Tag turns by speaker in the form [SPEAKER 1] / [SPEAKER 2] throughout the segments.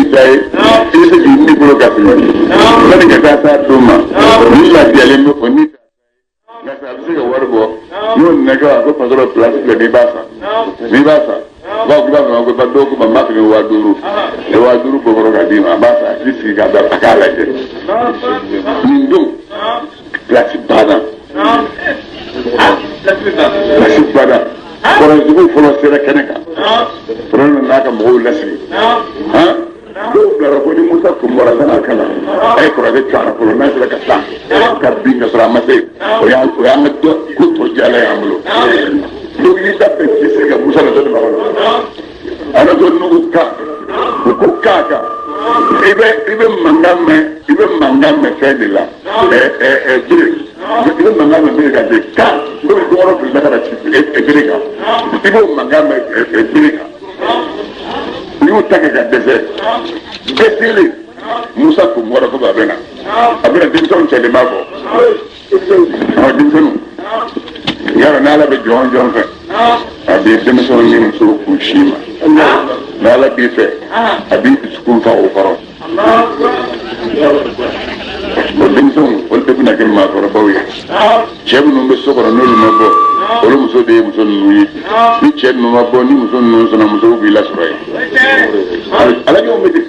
[SPEAKER 1] dai sai di ni bolo ka fi ni ka ta duma ni la di ale mo ni na sa bi ga warbo yo ne ga ko padro plastic le ni basa ba ko ba do ko ba ma ko wa duru bo ga di ma basa si ga da akala je ni do plastic bana plastic bana ko zugo folo sera keneka prono na ka mo lasi do la ko ni musa ko mora sana kala ay ko rabe kana ko na sera ka ka binga sura mate o ya ngatto ko to jala ya amlo do ni ta pe se ga musa na do ba ana do no ko ka ibe mangame fedila ibe mangame birika de ka do doro bi na ci birika ibe mangame birika ni utaka ga desele musa ko mora ko babena abena dimson chele mako dimson yara nala be jon fe abi dimson ni muso ku shima nala bi fe abi school fa o faro dimson wal te bina kem ma faro bawi chebu no be sokoro no no bo olu muso de muso nuyi ni chebu no bo ni muso no so na muso bi la soye ala yo me de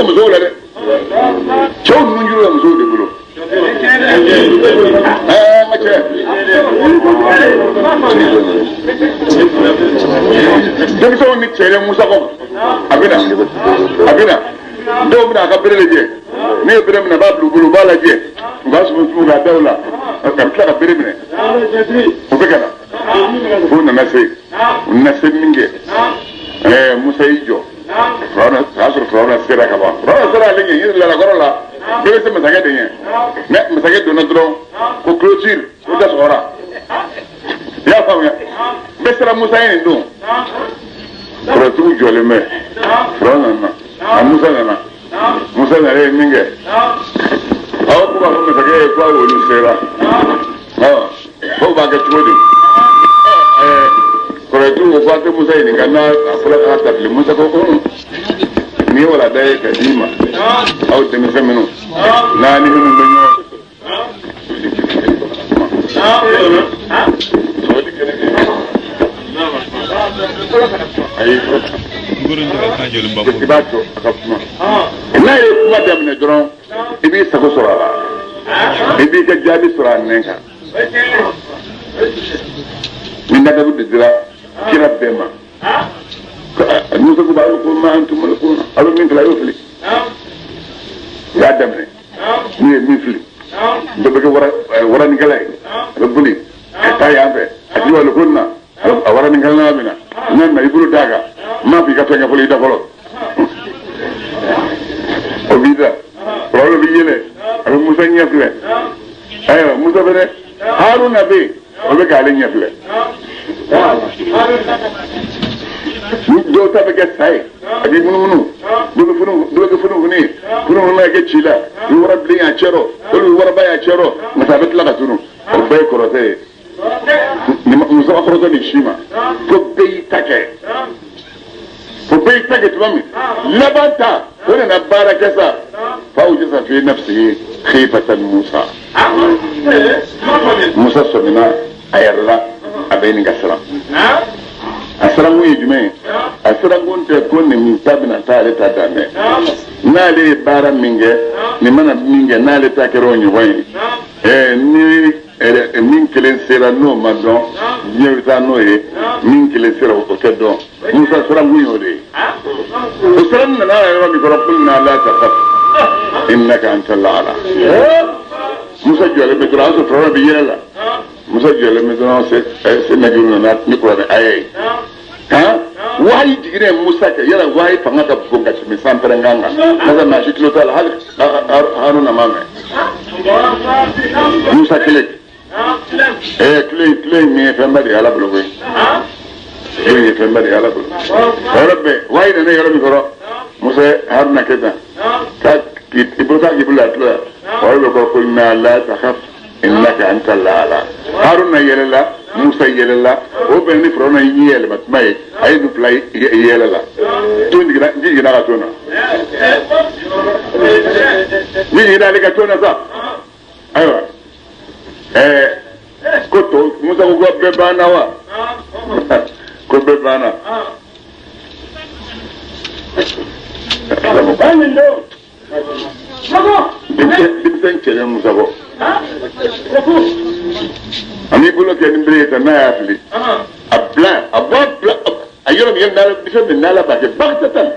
[SPEAKER 1] muso la de chebu no njuro muso de bulo Demso ni chere musa ko abina do mina ka berele je ne bere mina ba bulu bala je ngas mu ga dawla ka ka bere mina o be kana o na nase minge musa ijo rona asur rona sera ka ba rona sera le ngi la gorola bere se masage de ne masage do na dro ko clôture o da sora ya famia besra musa yin do pro tu jole me rona na musa na re minge aw ko ba ko masage ko o ni sera ko ba ga tuodi pro tu o fa te musa yin kana afra ka ta le musa ko ni wala dai kadima aw de me femenu na ni hunu benyo ay ngurun da ka jole mbako kibato akapuma na ye kuma damne dron ibi sago sorala ibi ka jabi soran nenka min da bu dira kira bema musa ko ba ko ma antum ko alo min kala yo fili ya damne ni mi fili do be wara ni galay rabbuli ta ya be adi wala kunna wara ni galna bina nan na ibulu daga ma fi ka tenga fuli da folo o bida wala bi yele alo musa nyafle ayo musa bene haruna be o be gale nyafle do ta be ke sai adi munu do funu ma ke chila du wara bli ya chero du wara ba ya chero masabet la katunu o be korote ni musa akhroto ni shima ko be take tubami labanta wala na baraka sa fa ujisa fi nafsihi khifatan musa sabina ayarla abeni gasra asrangu yejume asrangu te konne min tabina tare ta dame nale bara minge ni mana minge nale ta kero nyoy ni min kelen sera no madon yewta no e min kelen sera o keddo musa asrangu yode asranna na ya mi rabbuna la taqaf innaka antal ala musa jole be traso pro be yela musa jole me don se na julu na ni ko be ay wayi digire musa ke yala wayi fanga da bonga ci mi santere nganga maza na shi kilo tal haruna mame musa kile kile mi famba di ala blogo mi famba di ala blogo rabbe wayi ne yala mi goro musa haruna keda ka ibuta ibula tla wayi ko kunna la takhaf innaka antal ala haruna yala Musa yelela o be ni frona yele matmai ay du play yelela tundi gira jigi na gatona jigi na le gatona sa aywa koto Musa ko be bana wa ko be bana Bamindo Mago Bimsen chele Musa ko Ami bulo ke nimbre ta na afli abla ayoro mi nala biso mi nala ba ke bagtatan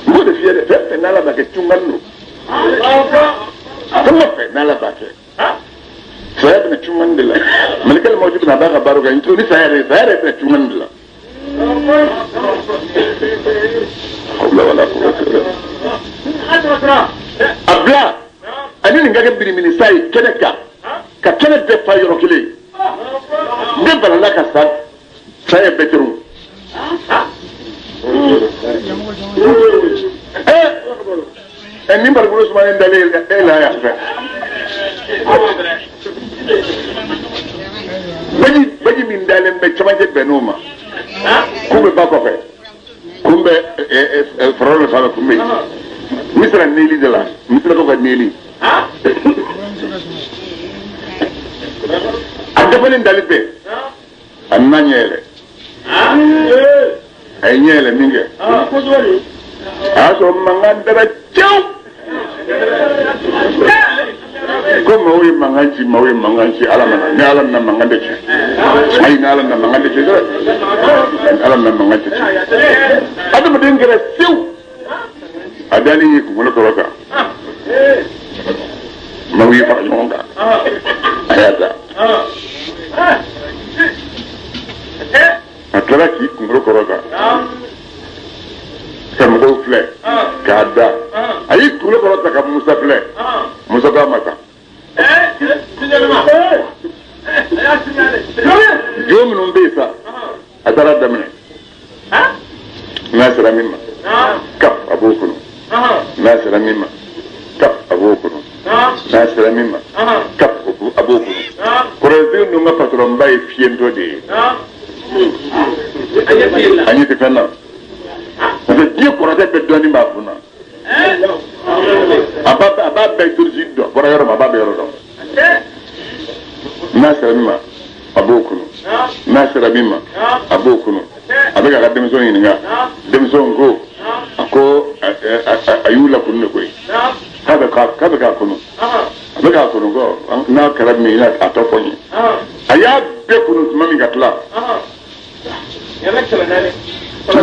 [SPEAKER 1] mo de fiere fe nala ba ke chunganu kuma fe nala ba ke saya bin chungandila malikal mawjud na ba baro ga intro ni saya fe chungandila qabla wala quwwata abla ani ngaga biri minisai keneka ka kene de fa yoro kile de balala ka sa saya betru ni mbar gulo suma ndale la ya fa baji min dale be chamaje benuma kumbe ba ko fe kumbe frolo fa kumbe misra neli de la misra ko neli adefalen dalibe annanyele aynyele minge aso mangandara ciao ko mawi manganci alamana ni alam na mangande ci ay na alam na mangande ci alam na mangande ci adama dengere sew adani ko ngolo ko waka mawi fa jonga ayata atraki ko ngolo ko waka kam go fle kada ayi ko ngolo ko waka kam Musa fle Musa ba mata jom nun bisa atara damne nasra mimma kaf abukunu nasra mimma kaf abukunu nasra mimma kaf abukunu korezi nu ma patron bay fiendo de ani te fenna de dio korate be doni ba funa aba be turjido bora yoro aba be yoro do nasra mimma abukunu nasra mimma abukunu abega ga demso yinga demso ngo ako ayula kunne koy kabe ka kunu abega kunu go na karami na atofoni aya be kunu mami gatla yana kala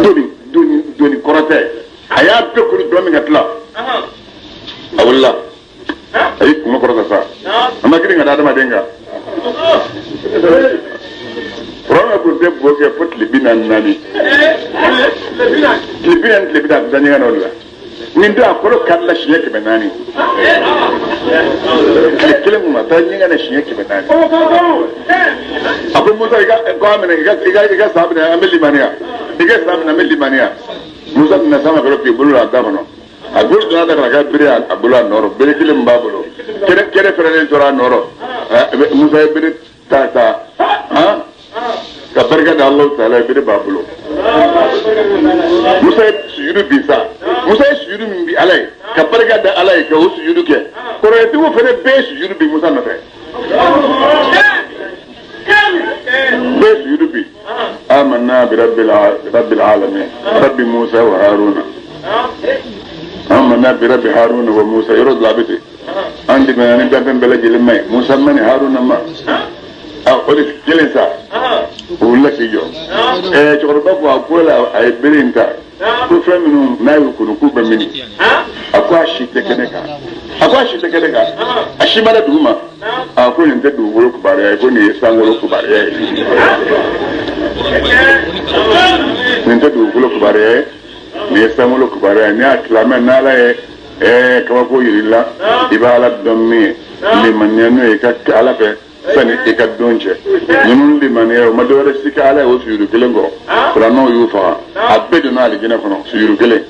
[SPEAKER 1] nani doni korate aya be kunu mami gatla awalla ay kuma korata sa amma kidi ngada dama denga Rona ko de boge pot libinan nani libinan danya na wala min da ko kala shi yake benani kile mu mata nyinga na shi yake benani abu musa ga amene ga sabu na ameli mania diga sabu na ameli mania musa na sama ko pe bulu da bano agul dona da ga bire abula noro bire kile mbabulo kere ferene tora noro musa bire ta ha ka barka da Allah ta'ala bire babulo musa sujudu bisa musa sujudu min bi alai ka barka da alai ka sujudu ke korati wo fere be sujudu bi musa na fe be sujudu bi amanna bi rabbil alamin rabbi musa wa haruna amanna bi rabbi haruna wa musa yurad labiti andi menani dambe bela jilmai musa mani haruna ma oli jelensa ulla sijo chokoro ko akola ay belinta ko feminu nayu kunu ku bamini akwa shi tekeneka ashimala duma ko nte du woro ku bare ko ni sangolo ku bare nte du woro ku bare ni sangolo ku bare ni aklama nala kama ko yirilla ibala dommi ni maneno e ka ala pe sani ika donche nunun di maniero ma dole sika ala o suyuru kelen go pra no yufa abedo na ali gina kono suyuru kelen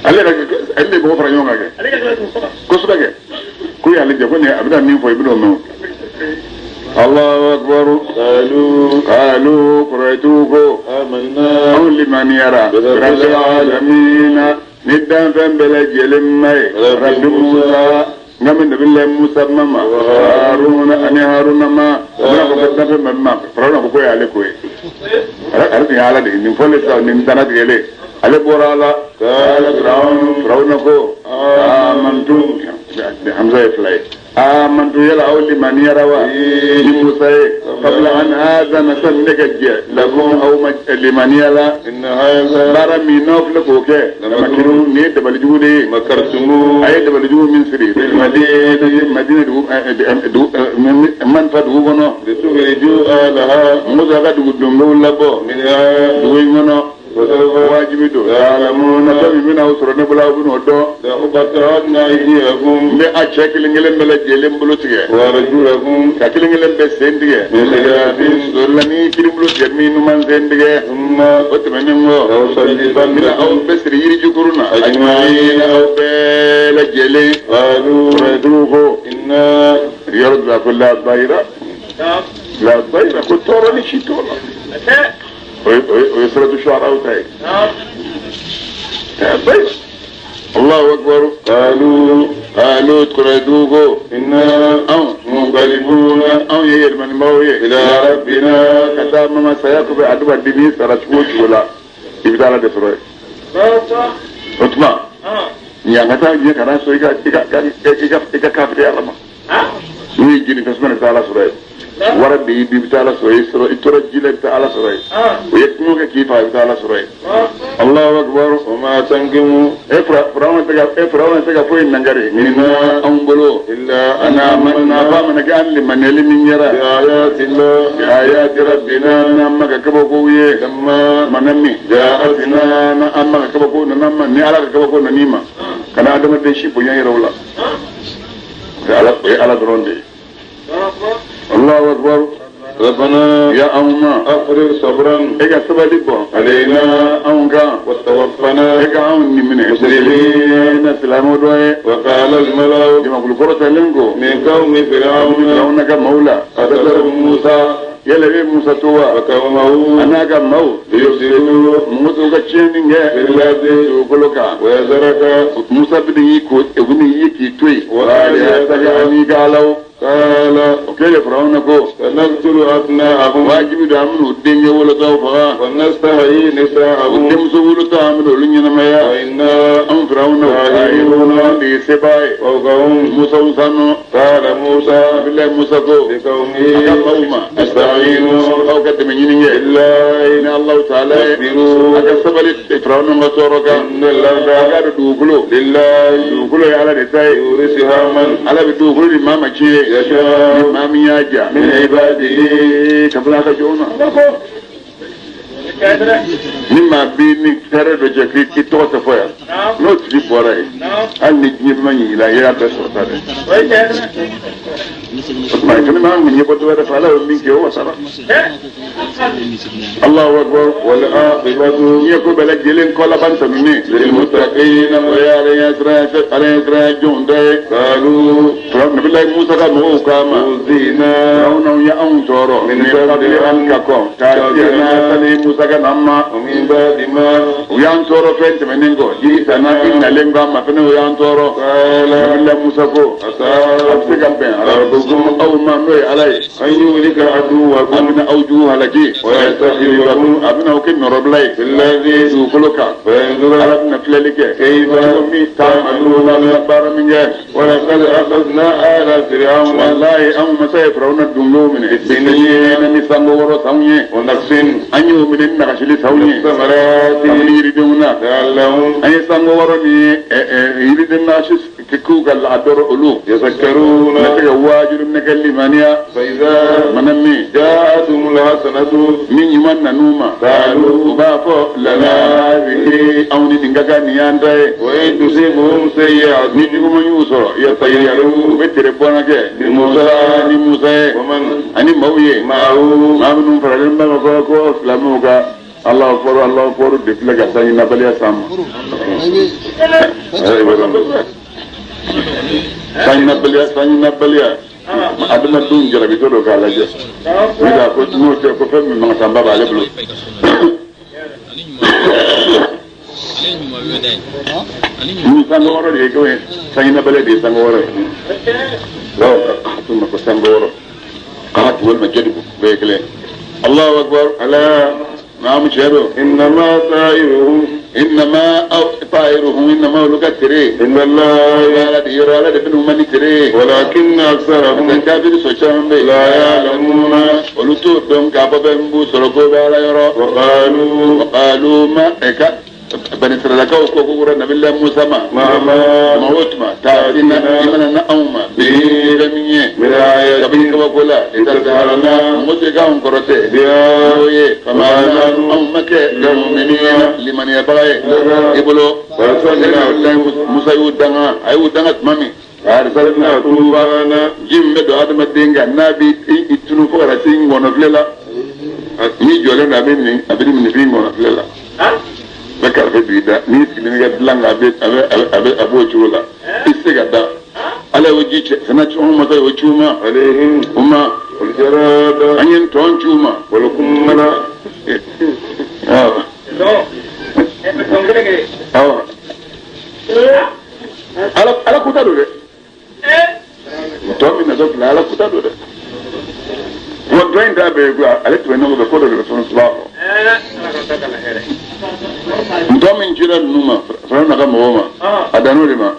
[SPEAKER 1] ale bo fra yonga ke ko subage ko كوي على جبني أبدا مين في بدهم الله أكبر قالوا قرأتوه آمنا أو لمن يرى رب العالمين ندان فان بلجل ماي رب موسى نمن بالله موسى ماما هارون ما أنا بقدر في ماما فرانا بقول عليه كوي أنا على دي نفولي سا نمتنا تقولي على بورالا قال فرعون كو آمنتم حمزة يفلاي آمنت يلا أولي من يروى لموسى قبل أن هذا نسلك لكم أو لمن يلا إن هذا برمي نوفلك أوكي لما كنوا نيت بلجوني مكرتمو أي بلجو من سري مدينة من فدوبنا لتخرجوا أهلها مزغة دمو لبو منها دويننا واجب دو يعلمون من أسرنا بلا بنودو لأقطعن أيديكم بأشكال بلجلهم بلوتيه ورجلكم كأكلهم بسنديه سلني كريم بلوتيه من من سنديه ثم أتمنى وصليبا أو بسرير جكرنا أجمعين أو بلجلي قالوا ردوه إن يرد كل الضيرة لا الضيرة كل طورة نشيطونا ويسرد الشعراء وتاي طيب الله أكبر قالوا تردوه إنا أو منقلبون أو يهرمن مويه إلى ربنا كتاب ما سيقف عدو الدنيا سرشوش ولا يبدأ دسروي أتما نيانغتا يكرا سويكا إيكا كافري علما ويجيني فسمنا تعالى سروي ورد يدي بتاعنا سوي يترجل بتاعنا سوي ويكمل كيفا بتاعنا سوي الله أكبر وما تنقموا فرعون تجا فوين نجاري منا أمبلو إلا أنا من فامنا كان لمن يلمن يرى بآيات ربنا نما كبكويه لما منمي جاءتنا نما كبكو نما نعلى كبكو ننيما كان آدم تنشي بنيا يرولا على درون الله أكبر ربنا يا أمة أفرغ صبرا إيجا سباليبو علينا أونغا وتوفنا إيجا أوني من المسلمين سلام ودوي وقال الملأ كما قل قرة لنكو من قوم فرعون لونك مولى أدبر موسى يلي موسى توا وقومه أنا كمو يفسدوا موسى كتشينين بالله يقولك ويزرك موسى بدي يكوت ابني يكي توي وقال يا سجعني قالوا قال وكيف فرعونكو سنقتل أبناءهم واجب دامن الدنيا ولا توفا ونستحيي نساءهم ودمس ولا تعمل لنا مايا وإنا أم فرعون وعيرون لسباي وقوم موسى وسانو قال موسى بالله موسى كو لقومه أقوما استعينوا أو كتمنين إلا إن الله تعالى أكسب فرعون وصورك إن الله أكاد دوغلو لله دوغلو على رسائي يورثها من على بدوغلو لما مكيه يشاء ما مياجا من عباده كفلاك جونا مما بيني ترى رجعي كتوه تفايا نو تري بوراي أني نجمني لا يا بسوطة ما يكون ما من يبدو هذا فلا من جوا سرا الله أكبر والعاقبة يكون بلجلين كل بنت مني للمتقين ويا رياسر جوندي قالوا فرعون بالله موسى كانوا كما زينا فرعون يا أم تورو من قبل أن كقوم تأتينا سليم موسى كنما ومن بعد ما ويان تورو فنت منينغو جيتنا إن لينغا ما فينا ويان تورو قال بالله موسى كو أسيكم بين أو ما نوي عليه أن يولك عدوكم أبنى أوجوه لكي ويستخدمكم أبنى وكن ربلي الذي يقولك فينظر على ابن فلك كيف تعملون الأخبار من جهة ولقد أخذنا آل فرعون والله أو مساء فرعون الدملو من السنين نسان ورسوني ونقصن أن يؤمن النغشل سوني ثمرات يريدون لعلهم أن يسان ورني يريد الناس ككوك العدر ألو يذكرون نتجواجر من كلمانيا فإذا منمي جاءتهم الحسنة من يمن نوما قالوا بافو لنا به أو نتنكا نيانتاي وإن تصيبهم سيئة نجيكم يوسر يطيروا بتربونك لموسى ومن أني مويه معه ما منهم فرعون بمكوكو سلاموكا الله أكبر دفلك سينا بليا سام sanyi nabbaliya adama dun jarabi to do ka laje wida ko no te ko fem ma tamba ba le blu ni sango woro de ko sanyi nabbaliya de sango woro law ka ko sango woro قعدت والمجد بيكله الله أكبر ألا نعم شهدوا إنما إنما لقتري إن الله يرى لدى بنهم من تري ولكن أكثرهم كافر سوشان بي لا يعلمون ولطوط دم كابا بمبو سرقوا بالا يرى وقالوا ما إكا بني سرلكا وكوكورا نبي الله موسى ما موتما تعالينا إيمانا أوما بلمية من آية كبير وكلا إذا سهرنا موسيقاهم كرتي بياوي فما أمك للمؤمنين لمن يبغي يبلو فرسلنا موسى يودنا أيودنا تمامي أرسلنا طوفانا جيم بدو آدم الدينغا نبي إتنو فورا سين ونفللا يجولنا أبني من فين ونفللا bakar be bida ni ga langa be abo chula isiga da ala wajiche sana chuma sai wachuma alaihim umma wal jarada anyin ton chuma wal kumana ala kutado de to mi na zo ala kutado de wo drain da be gwa ala to no be ko do so so Ntomin jira numa fara na kama woma adano lima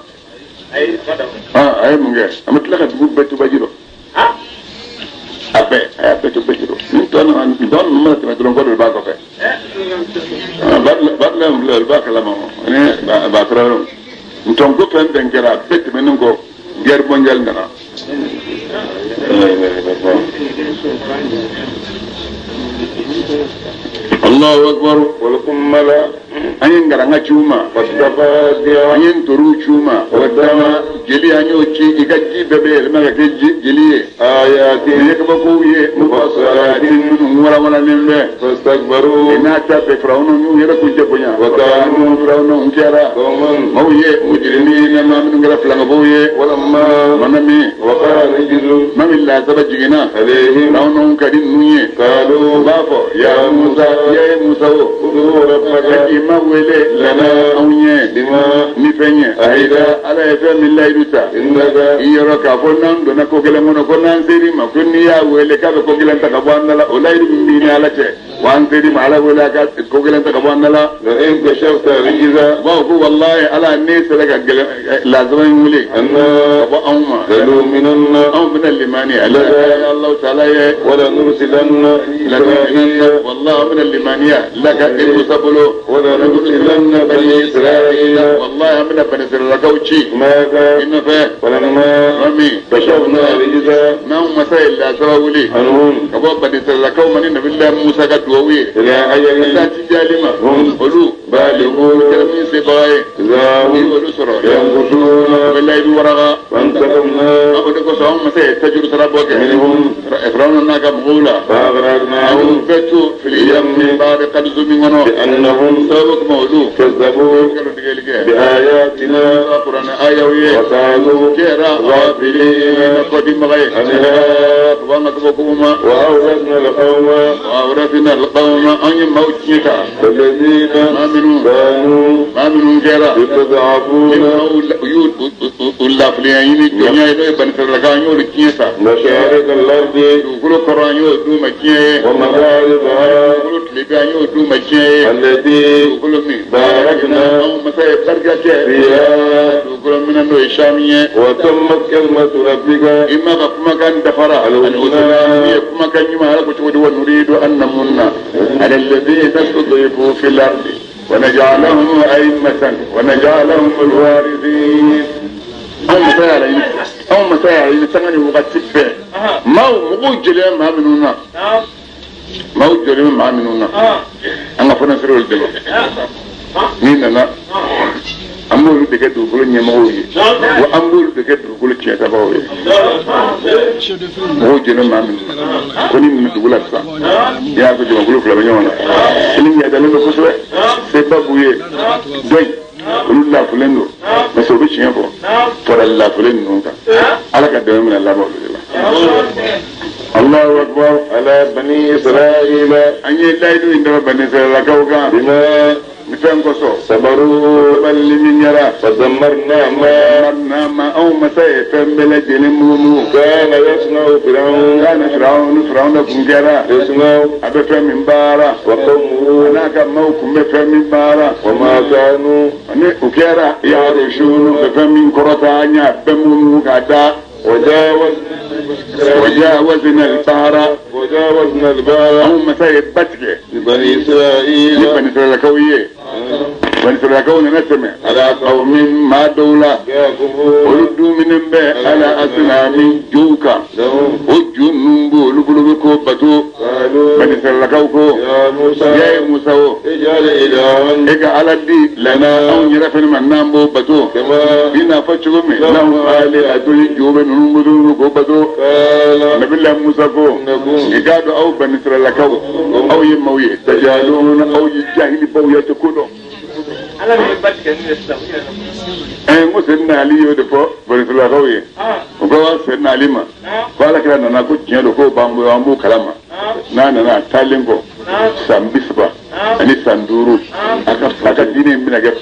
[SPEAKER 1] ay munge amatla ka dubu betu bajiro abe ay betu bajiro don mama ta dron ko do ba ko fe badla mbla ba kala ma ne ba traro nton ko pen dengera betu menon ko guerre mondial ngana الله أكبر ولكم ملا أين غرنا شوما فاستفا ديا أين ترو شوما ودما جلي أنيو شيء إكجي ببيل ما كجي جلي آيات يكبكوي مفصلات ولا نمبه فاستكبروا إن أتى فرعون يركو جبنا وكانوا فرعون كرا قوما موي مجرمين ما من غير فلانبوي ولما منامي وقال رجل ما من لا سبجينا عليهم فرعون كدين نوي قالوا بافو يا موسى يا موسى ادعو ربك إما ولي لنا أونيه بما نفني أهيدا على يفهم الله يدوسا إنك يراك فنان دون كوكلمون كونان سيري ما كوني يا ولي كذا كوكلم تكبان لا ولا يدمني على شيء وان سيري ما على ولا كذا كوكلم تكبان لا لئن كشفت رجزا وهو والله على الناس لك لازم يولي أن وأوما قالوا من اللمانية الله تعالى ولا نرسلن والله من اللمانية لك إرسبلو ولا نرسلن بني إسرائيل والله من بني إسرائيل كوشي ماذا إن فيه ولما رمي كشفنا رجزا نوم مسائل لا سراولي أنهم كباب بني إسرائيل كومن النبي الله موسى كدووي إلى أيام كساتي جالما هم قلوا بالغوا كلمين سباي زاوي ولسرا ينقصون بالله بورغا وانتقمنا أبدك سوام مسائل تجر سرابوك منهم فرعون ناك مغولا فأغرقناهم فتوا في اليم من بعد قد زمنوا بأنهم سبق مولو كذبوا بآياتنا قرآن آيوية وكانوا غافلين قدم غير أنها ونكبكما وأورثنا القوم أن يموتك الذين ما منهم كيرا يتضعفون واللافلين الدنيا يبن سرقان يولكيسا مشارق الأرض يقولوا قرآن يودو مكيه ومغاربها يقولوا تلقان يودو مكيه التي يقولوا باركنا مسايب بركة فيها يقولوا من أنه إشامية وتمت كلمة ربك إما كما كان دفرا الحسنى كما كان يمهلك ونريد أن نمنا على الذين استضيفوا في الأرض ونجعلهم أئمة ونجعلهم الوارثين أو مسائل تغني وغتسبه ما موجل ما منونا موجل ما منونا أنا فنسر الدلو نينا أمور بكتو كل نيموي وأمور بكتو كل شيء تبوي موجل ما منونا كوني من تقول أكثر يا كذي ما كلوا فلا بيجونا إني يدلنا كسوة سبب ويه دوي لا فلنو مسوبش ينفو ترى لا فلنو انت على قدر من الله مولود الله أكبر على بني إسرائيل أن يلاقوا عندما بني إسرائيل كوكا بما نفهم قصو صبروا بل من يرى فدمرنا ما أو مساء فمبل جلمه كان يصنع فرعون كنجرا يصنع أبي فهم بارا وقومه أنا كموكم بفهم بارا وما كانوا أكيرا يعرشون بفهم كرتانيا بمونو كدا وجاوزنا البحر هم مسايب بتكي لبني إسرائيل كوية بني إسرائيل كوية نسمع على قوم ما دولة وردوا من انباء على أصنام جوكا وجنون بولو كوبتو بني إسرائيل كوكو يا موسى اجعل إلها على الدين لنا أو يرفن من نام بوبتو بنا فتشكم لهم آلهة جوبا نمدون كوبتو نبي الله موسى كو يقادوا أو بني إسرائيل كو أو يمويه تجعلون أو يجاهل بوية كله على من بتك مسلم علي يدفع بني إسرائيل كويه وقال سيدنا علي ما قال كلا ناكو جنو كو بامبو كلامه نانا تالينكو سامبيسبا أني ساندورو أكا ديني من أجاب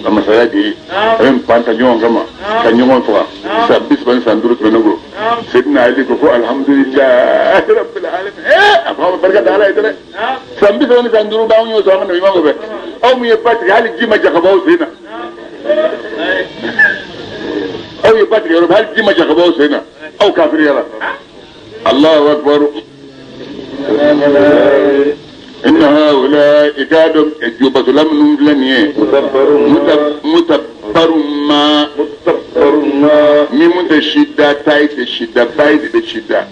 [SPEAKER 1] مسألة دي أم بانتا نيون كما كنيون فوا سامبيسبا ساندورو تمنوغو سيدنا علي كوكو الحمد لله رب العالمين أفهم بركة على إدري سامبيسبا ساندورو باون يو سوامن نبي مانغو بي أو ميباتي هالي جيما جاكباو سينا أو يباتي يورب هالي جيما جاكباو سينا أو كافر يلا الله أكبر إن هؤلاء كادوا يجوبة لم نملني متبر ما ميمون الشدة تايت الشدة بايت الشدة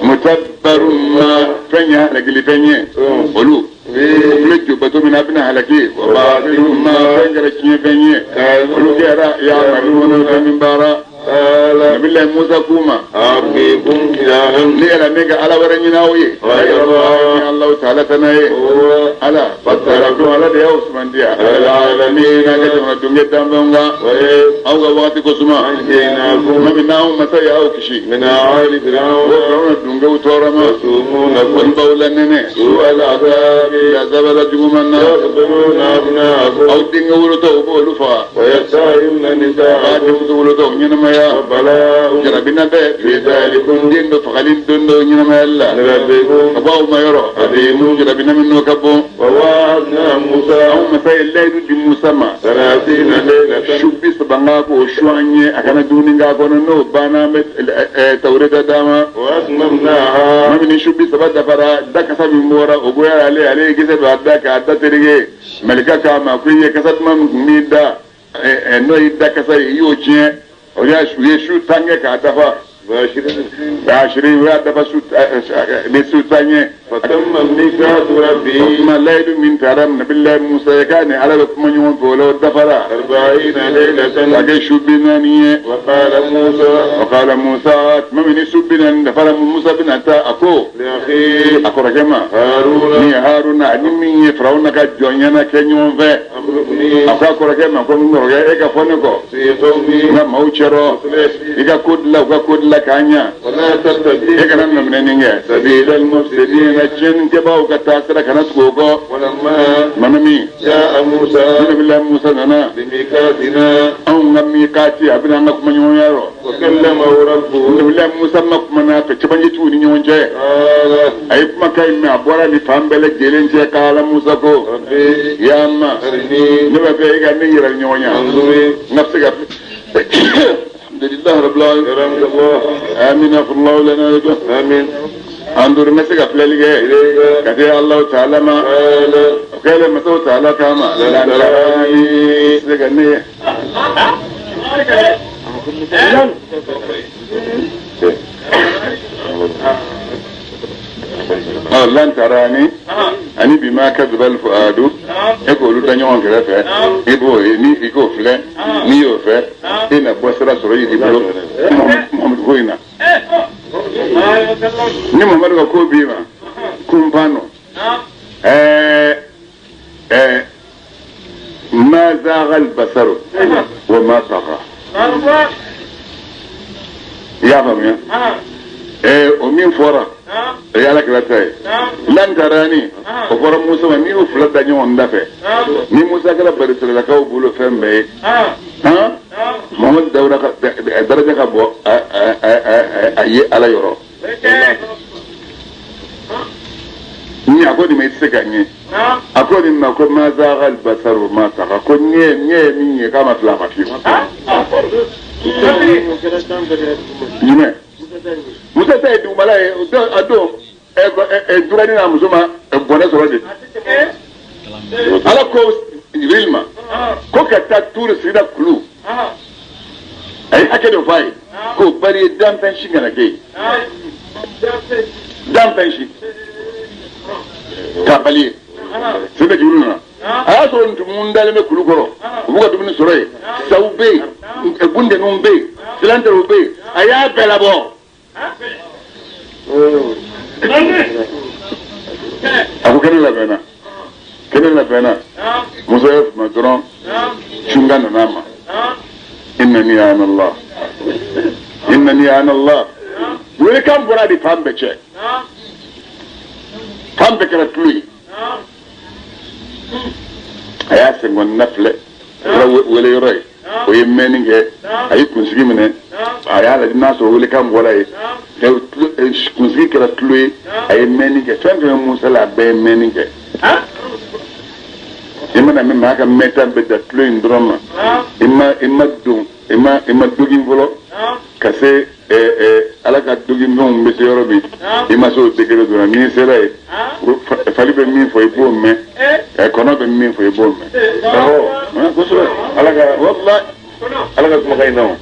[SPEAKER 1] متبر ما فنيا رجلي فنيا ولو فلجوبة من أبناء لكي وبعض ما فنجر فنيا ولو جرى يعملون من برا نبي الله موسى كوما أبيكم إلهًا ليلا ميجا على ورنيناوي الله تعالى تناي على فتركوا على ديا عثمان ديا العالمين كجمع الدنيا دامبونغا أو وقت كوسما ما بينهم مسايا أو كشي من عالي فرعون وفرعون الدنيا وتورما يسومون والبولا نني سوء العذاب العذاب لجومنا يقتلون أبناءكم أو الدنيا ولتو بولفا ويستحيون النساء ولتو ينما بلاء جربنا في ذلك دين فخلين دندو نيما يلا نربيكم ابو ما يرى اديم جربنا منه كبو ووعدنا موسى او مساء الليل دي موسى ما 30 ليله شوبي سبناكو شواني اكنا دونيغا كونو بانا توريت داما واسممناها ما من شوبي سبا دفرا دكسا بمورا اوغويا علي كيسه بعدك ادتريغي ملكا كما كوي كسات مام ميدا نو يدكسا يوجي ويشو تانية كاتفا 20 وياتفا نسو تانية فتم ميقات ربي ثم ليل من ترم نبي الله موسى كان على بكم يوم فولو الدفرة 40 ليلة لكي شبنانية وقال موسى ما من شبنا دفر موسى بن أنت أكو لأخي أكو رجما هارون أنمي فرعون كجونينا كنيوم في أكو رجما كم نرجع إيكا فنكو ما موشرو إيكا كود لا كانيا ولا تتبع إيكا نمنينيا سبيل المفسدين نجن كباو كتاسرة كانت كوكو ولما منمي جاء موسى بالله موسى لنا بميقاتنا أو ميقاتي أبنا نكم يونيرو وكلمه ربه بالله موسى مكمنا فتبني توني يونجي أي ما كاين ما بورا لفهم بلك جيلين جي قال موسى كو ربي يا أما نبقى فيك أن يرى النيونيا نفسك الحمد لله رب العالمين الله آمين في الله لنا يجب آمين أندور مسك أفلالي كثير الله تعالى ما وكيل مسوى تعالى كما لا سجنيه لن تراني أني بما كذب الفؤاد يقولوا تنيون كذا يبغوا ني يكو فلان ني يوفى هنا بوسرة سوري يبغوا محمد كوينا ni Muhammad ko bima kumpano ما زاغ البصر وما طغى يا فهم يا ومن فورا يا لك لا تاي لن تراني وفورا موسى وني وفلت داني وندفع ني موسى كلا برسل لك وبولو فهم بي ها محمد دورة درجة كبو أي على يورو ni akodi mai tsika ne akodi na ko ma zagal basaru ma ta ko nye mi kama flama fi ni musa tay du mala ado durani na musuma bona sorode ala ko ilma ko ka ta tur sida kulu ay akado fai ko bari dan pen shi ngana ke dan pen shi kabali sebe juruna aya so ntumu ndale me kulukoro ubuga dumini soroye saube egunde numbe silante rube aya belabo ako kene la bena muso yef madron chungana nama innani ana allah wele kam bora di fambe che fambe kala tuli aya se ngon nafle wele yoroy o yemeni nge ay kunsigi mene aya la naso wele kam bora e kunsigi kala tuli ay meni nge fembe musa la be meni nge imana me maka metan be da tuli ndroma imma dugin volo kase ala ka dugin non meteoro bi ima so degere do mi sere fali be mi fo ibo me kono be mi fo ibo me ko so ala ka wallahi ala ka kuma kay no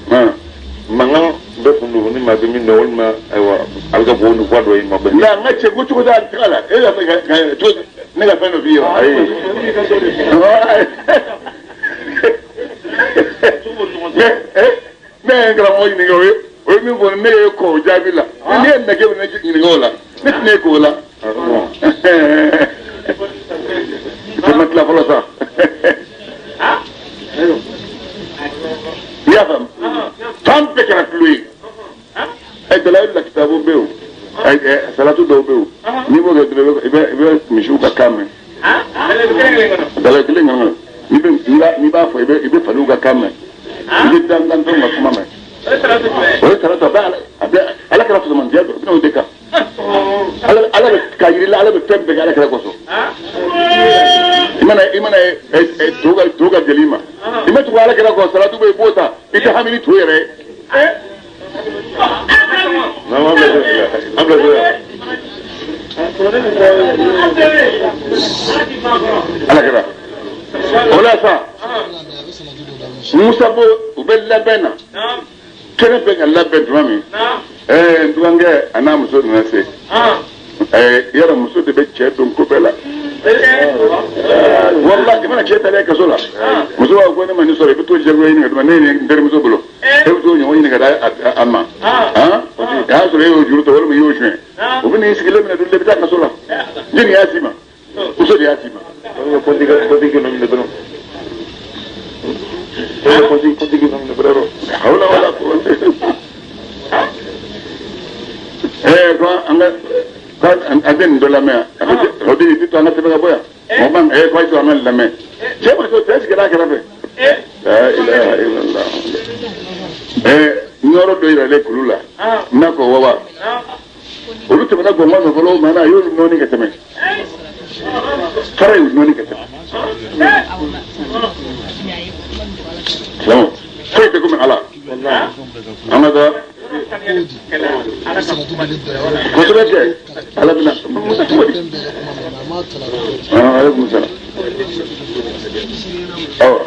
[SPEAKER 1] manga be fundu ni ma be mi no ma aywa ala ka bo ndu kwado ma be na ngache go chuko da kala la ka to ne ga feno bi ay mais grand moy ni gowe o mi bon ne ko jabila ni en nake ne ni gola ne ko la c'est maintenant voilà ça ya fam pe kana lui ay dalal la kitabu bew ay salatu do bew ni mo ga be mishu ka kame dalal kile ngana ni ba fo ibe falu ga kame ni dan to ma kuma me o tarata ba ala kala to man diado no deka ala ka yiri ala be tembe ala kala koso imana tuga gelima imatu ala kala koso salatu be bota ita hamini to yere na ma be ala kala wala sa musa bo ubella bena kene be ngalla be drami nduange ana muso na se yara muso de be che don ko bela wallahi mana che tale ka sola muso wa gona mani sore bitu je go yin ga ne ndere muso bulo to nyo yin ga amma ya sore yo juru to wala mi yo shwe ubini sigile mina dulle bita ka sola jini yasima muso de yasima ko podiga no ne bro podiga no ne bro hawla wala quwwata ko aden do la mer hodi di to na tebe ga boya mo ban ko to amal la mer je ma to tes ga ga rabe la ilaha illallah nyoro do ira le kulula na ko wawa olu tebe na go ma no lo mana yo no ni ga teme fara yo no ni ga teme no ko te ko me ala amada كتبت على ابن عليكم السلام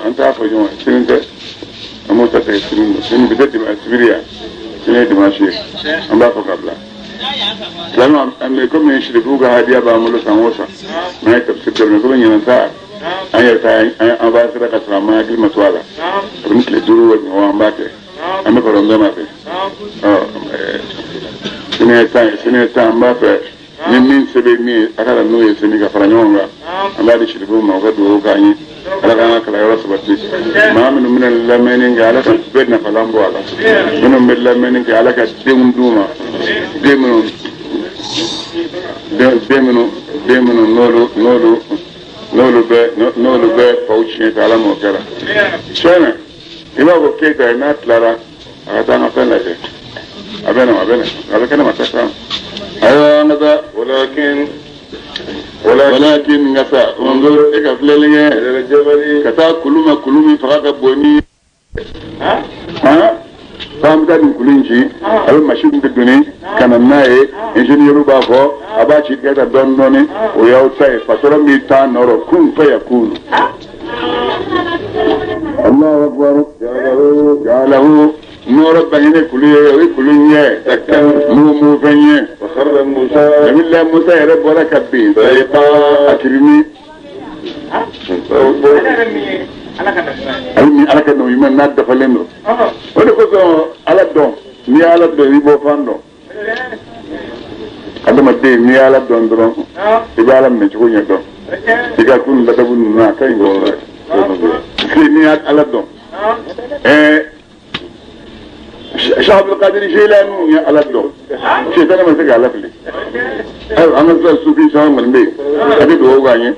[SPEAKER 1] انت عارف يا جماعه شنو انت اموت شنو بدات مع سوريا شنو دمشق ام بقى قبل لما ان يكون يشربوا هديه بعملوا سموسه ما تفسير نقول ينفع اي ان بقى سرقه سلامه كلمه ولا مثل دورو وامباته ame ko ronga ma fe sine ta mba fe min sebe mi akala no ye seni ka faranyonga Allah di shiribu ma ka do gani ala kana kala yoro sabati ma min min al-lamani ga ala ka bedna falambo ala min min al-lamani ga ala ka demunduma demunu nolu be pauchi ta ala mo kala shana ima ko keka na tlara ata na fela je abena ala kana mataka ayo ngada ولكن ngasa ongo e ka flelenge kata kulumi faka boni fam da dun kulunji ayo machine de données kana nae ingénieur ba ko abachi kata don doni o yaw tay fatoro mi ta noro kun fa yakun Allahu akbar jalahu نور بني كلية مو فني وخر موسى بالله موسى يرب ولا كبين طريقة أكرمي أنا كنا يمن ناد فلنو وده كذا على الدون مي على الدون يبغى فاندو هذا ما تي مي على الدون درون يبغى على من شو يدون يبغى كون بدبون ما كاين غورة مي على الدون شعب القادر جيلانو يا على الدور شيء أنا ما سجى على فلي أنا زال سوفي شام من بي أبي دو غاني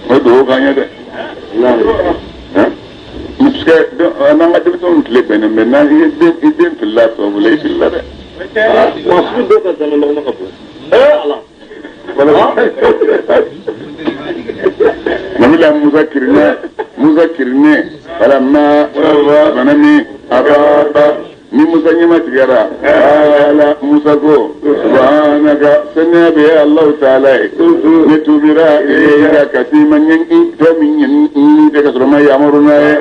[SPEAKER 1] ما دو غاني ده ها مسك أنا ما تبتون تلي بيننا منا يدين في الله ولا في الله واسمه ده كذا ما نقبل الله نملا مذكرنا فلما منني أبابا من مسنيمة جرا على موسى سبحانك سنة به الله تعالى نتوبرا إلى كثيما ينقي تمين تكسر ما يأمرنا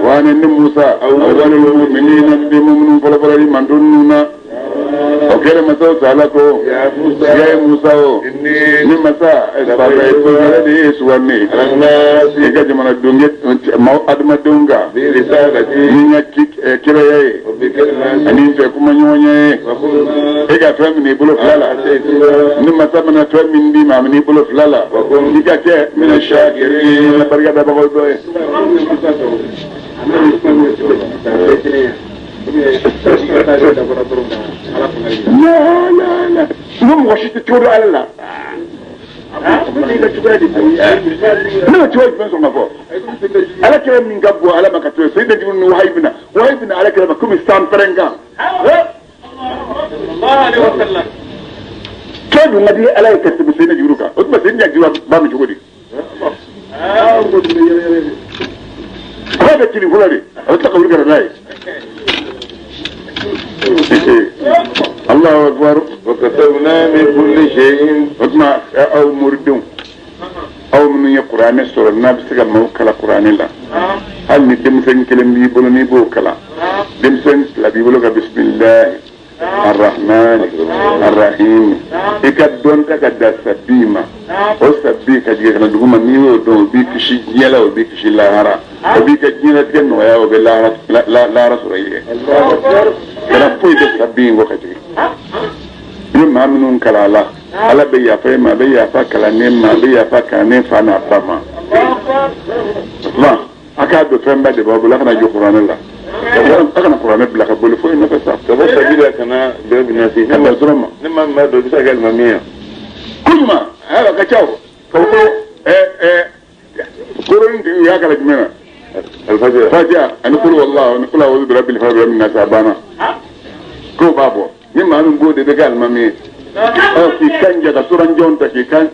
[SPEAKER 1] وأن موسى أول المؤمنين بمؤمن فلفل من دوننا وكان مساو سالكو يا موسى ni masa baba ito ngade suwani ega jamana dunge mau adma dunga ni kira yayi ani te kuma nyonya ega family bulo flala ni masa bana family ma ni bulo flala diga ke min shakirin barga da baba do لا مو وشيت تقول الله لا تقول بس ما فوق على كلام من قبو على ما كتبوا سيدنا جبنا وهيبنا على كلام كم استان فرنجا الله عليه وسلم كانوا نبي على كتب سيدنا جبروكا وتما سيدنا جبر بام جبودي هذا كلام فلاني أتلقى ولا كذا الله أكبر وكتبنا من كل شيء وما أو مردون أو من القرآن سورة النبي سكر موكلا قرآن الله هل ندمسن كلام بيقولني بوكلا دمسن لا بيقولك بسم الله الرحمن الرحيم إكادون كذا سبيما أو سبي كذي كنا دوما نيو دون بيكشي يلا وبيكشي لاهرا وبيكشي نتكلم ويا وبلا لا رسول الله كنا فوي سبين وكذي يوم ما منون كلا الله على بيا فيما بيا فكلا نيم ما بيا فكلا نيم فانا فما الله أكاد فهم بعد بابو لكنا جو قرآن الله أنا قرآن بلا قبول فوي نفسه كذا سبيلا كنا بناسي كنا زرما نما ما دو بيسا قال مامية كل ما هذا كتاو كوكو قرآن يا كلا جمينا الفجر فجأة أنا قول والله أنا قول أعوذ برب الفجر من الناس أبانا كو بابو نما أنا بقول ده قال مامية أو في كان جدا سوران جون تكي كان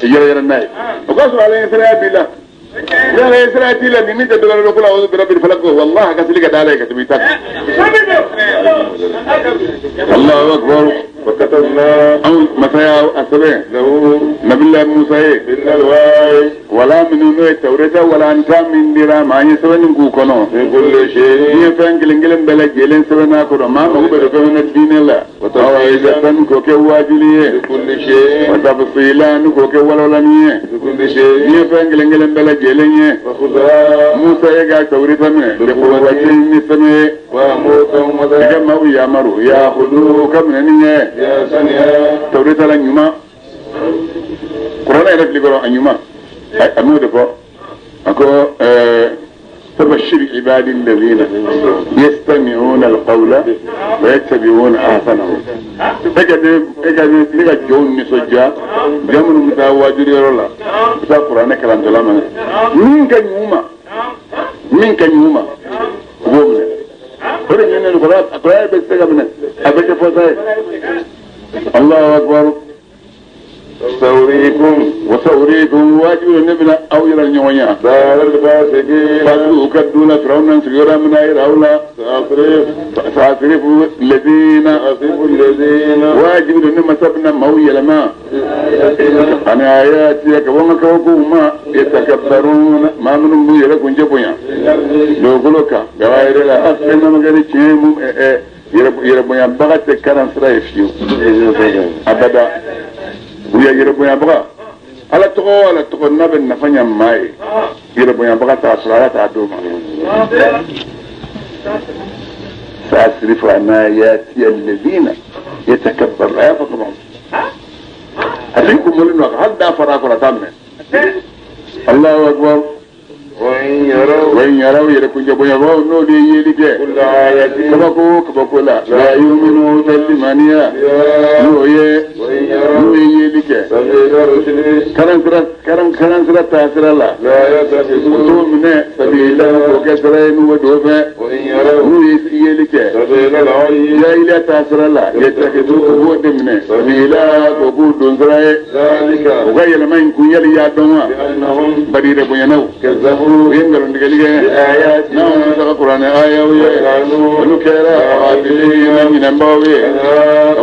[SPEAKER 1] يرى الناي وقصوا عليه سلام بالله لا إسرائيل لا نميت دولار نقول أعوذ برب الفلق والله كسلك دالك تبيتك الله أكبر وكتبنا أو مسايا أسبوع له نبي الله موسى بالألواح ولا من نوع التوراة ولا أنت من درا ما يسوي نقوكنا
[SPEAKER 2] كل شيء
[SPEAKER 1] يفهم كلين بلا جيلين سوي ناكرو ما هو بدو الدين الله وإذا تنكوك واجليه
[SPEAKER 2] كل شيء
[SPEAKER 1] وتفصيلا نكوك ولا نيه
[SPEAKER 2] كل شيء
[SPEAKER 1] يفهم كلين بلا جيلين
[SPEAKER 2] وخذها
[SPEAKER 1] موسى يقع التوراة منه بقوة نسمه
[SPEAKER 2] وأمركم وذا
[SPEAKER 1] كما يأمروا يأخذوه كم نيه
[SPEAKER 2] يا سنيا
[SPEAKER 1] التوراة لنيما قرآن يعرف لي قرآن أنيما أمود فو أكو فبشر عبادي الذين يستمعون القول ويتبعون أحسنه إذا جون نسجا جمن متواجد يرولا بس القرآن كلام كلام من كان يوما قومنا فرق من القرآن بس كمنا أبيت فوزاي الله أكبر وسوريكم واجب النبلا أو يرى النوانيا
[SPEAKER 2] دار الفاسقين
[SPEAKER 1] فاتوا كدونا فرعون سيورا من أي رأولا سأصرف الذين واجب النبلا سبنا مويا لما أنا آياتي كوانا كوكوما يتكبرون ما منهم يلكون جبويا لو قلوكا غير لا أفكنا مغاني تشيمو يربويا بغت كران سرايفيو أبدا ويا يربويا بغا على تقول نبي نفني ماي يربويا بغا تأصلات عدوما سأصرف عن آياتي الذين يتكبر لا يفقمون أتيكم مولينوك هل دا فراكولا تامن الله أكبر وإن يروا يركون جبويا بغا نودي يلك
[SPEAKER 2] كل آية
[SPEAKER 1] كبكو لا يؤمنوا تلمانيا نوي يلك كران سرا تاسر الله
[SPEAKER 2] لا يتخذون
[SPEAKER 1] وتومنا سبيلا وكسرين ودوفا
[SPEAKER 2] وإن يروا
[SPEAKER 1] نوي يلك
[SPEAKER 2] سبيل العي
[SPEAKER 1] لا إله تاسر الله يتخذوا كبود منا سبيلا وكبود دنسرا
[SPEAKER 2] ذلك
[SPEAKER 1] وغير ما يكون يلي يادوا
[SPEAKER 2] بأنهم
[SPEAKER 1] بدير بينو
[SPEAKER 2] كذبوا
[SPEAKER 1] وينقلون نقليه
[SPEAKER 2] بآيات
[SPEAKER 1] نعم القرآن آية ونكرا عابدين من الباوي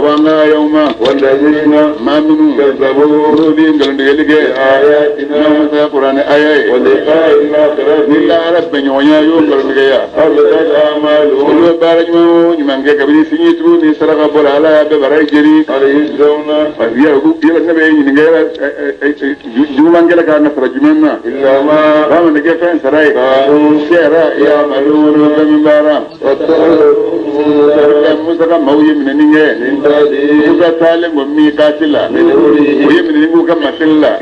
[SPEAKER 1] وانا يوما
[SPEAKER 2] والذين
[SPEAKER 1] ما منو
[SPEAKER 2] كذبوا
[SPEAKER 1] وينقلون نقليه
[SPEAKER 2] بآياتنا
[SPEAKER 1] نعم القرآن آية
[SPEAKER 2] ولقاء الآخرة
[SPEAKER 1] إلا رب نيوانيا ينقلون نقليه
[SPEAKER 2] حبطت أعمالهم
[SPEAKER 1] ولو بارج مو نمان كبير سنيتو نسرق بولا ببراي جري
[SPEAKER 2] هل يجزون
[SPEAKER 1] يلا النبي نقول جومان كلا كان نسرق جمنا
[SPEAKER 2] إلا ما
[SPEAKER 1] رام نقول فين سراي سيرا يعملون من بارا موسى كان موي من نيجي
[SPEAKER 2] من بعده
[SPEAKER 1] موسى تعلم ومي قاتلا وهي من نيجو كم مسلا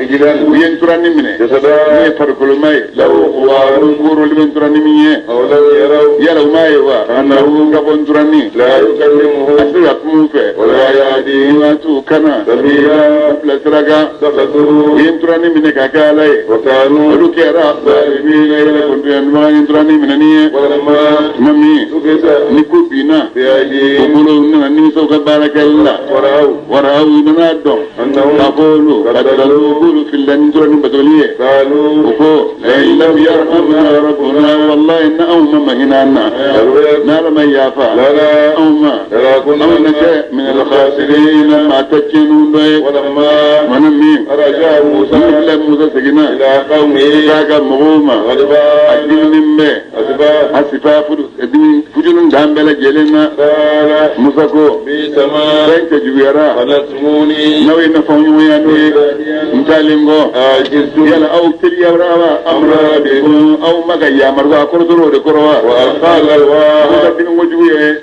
[SPEAKER 1] وهي تراني منه هي فرق الماء لو وارجور لمن تراني منه
[SPEAKER 2] أو لم يروا
[SPEAKER 1] يلا ما يوا أنه كبون تراني
[SPEAKER 2] لا يكلمه
[SPEAKER 1] أسرع موفى
[SPEAKER 2] ولا يهديه
[SPEAKER 1] ما تو كنا
[SPEAKER 2] سبيلا
[SPEAKER 1] لا سرقة
[SPEAKER 2] اتخذوه
[SPEAKER 1] وهي تراني منه كاكالاي
[SPEAKER 2] وكانوا
[SPEAKER 1] ولكيرا ظالمين إلى كنت ما تراني منه
[SPEAKER 2] ولما
[SPEAKER 1] مامي
[SPEAKER 2] سكت
[SPEAKER 1] نكوبينا
[SPEAKER 2] بأيديهم
[SPEAKER 1] وقولوا إننا سوف بارك الله ورأوا إننا دون
[SPEAKER 2] أنهم
[SPEAKER 1] قولوا قدروا قولوا في الله نجرى نبتوليه
[SPEAKER 2] قالوا
[SPEAKER 1] وقول إن لم يرحمنا ربنا والله إن أوما مهنانا نال ما يافا
[SPEAKER 2] لنا
[SPEAKER 1] أوما أونك من الخاسرين ما تكنون به
[SPEAKER 2] ولما
[SPEAKER 1] ونمين
[SPEAKER 2] رجع موسى
[SPEAKER 1] إلا موسى سجنا
[SPEAKER 2] إلى قومه
[SPEAKER 1] ساقا مغوما
[SPEAKER 2] غضبا
[SPEAKER 1] أجل نمبه أسفا فجلن دامبلا جلنا
[SPEAKER 2] قال
[SPEAKER 1] مسكو
[SPEAKER 2] بيسما
[SPEAKER 1] سنك جويرا
[SPEAKER 2] فنتموني
[SPEAKER 1] نوي نفوني ويانوي متالينغو
[SPEAKER 2] عجزت
[SPEAKER 1] يلا أو تلي أمرا أمرا بكم أو مغا يامروا كردرو دكروا
[SPEAKER 2] وأقال الواء
[SPEAKER 1] مسكين وجوي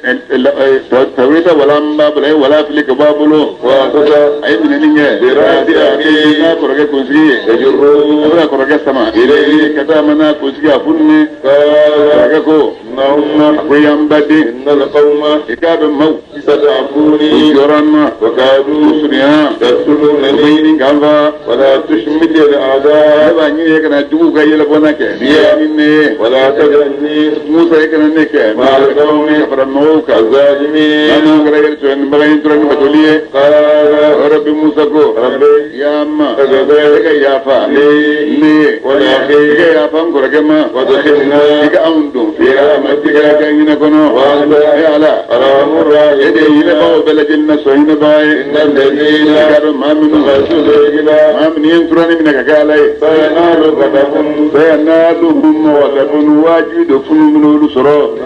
[SPEAKER 1] توريتا ولا مبابلا ولا فلك بابلو
[SPEAKER 2] وأخذ
[SPEAKER 1] أي من نيجي
[SPEAKER 2] برأس أخيه
[SPEAKER 1] نا كرجة كونسي
[SPEAKER 2] يجره
[SPEAKER 1] أبغى كرجة سما إليه كذا منا كونسي أفني
[SPEAKER 2] قال
[SPEAKER 1] كرجة كو
[SPEAKER 2] إنهم
[SPEAKER 1] ويام بدي
[SPEAKER 2] إن القوم
[SPEAKER 1] إكاد مو
[SPEAKER 2] ستعفوني
[SPEAKER 1] يرانا
[SPEAKER 2] وكادوا
[SPEAKER 1] سنيا
[SPEAKER 2] يقتلونني
[SPEAKER 1] بيني كذا
[SPEAKER 2] ولا تشمت الأعداء
[SPEAKER 1] بني كنا جوا كي يلبونا كه بياني
[SPEAKER 2] ولا تجعلني
[SPEAKER 1] موسى كنا نكه
[SPEAKER 2] مع القوم
[SPEAKER 1] فرموك
[SPEAKER 2] الظالمين
[SPEAKER 1] أنا كرجة تون بغين تون بتوليه
[SPEAKER 2] قال
[SPEAKER 1] رب موسى كو
[SPEAKER 2] ربي
[SPEAKER 1] يا أما
[SPEAKER 2] كذلك
[SPEAKER 1] يا فا
[SPEAKER 2] لي
[SPEAKER 1] لي
[SPEAKER 2] ولأخي
[SPEAKER 1] يا فا كرجة ما
[SPEAKER 2] ودخلنا
[SPEAKER 1] إذا أمدو
[SPEAKER 2] في برحمتك
[SPEAKER 1] كاين كونو
[SPEAKER 2] وأنت
[SPEAKER 1] يا على
[SPEAKER 2] أرحم
[SPEAKER 1] يدي
[SPEAKER 2] الراحمين
[SPEAKER 1] ينبغوا بلجنا سوين باي
[SPEAKER 2] إن الذين
[SPEAKER 1] كانوا ما من
[SPEAKER 2] رسول إلى
[SPEAKER 1] ما من ينتروني منك قالي
[SPEAKER 2] فينال غضب
[SPEAKER 1] فينالهم وغضب واجد فنون السرور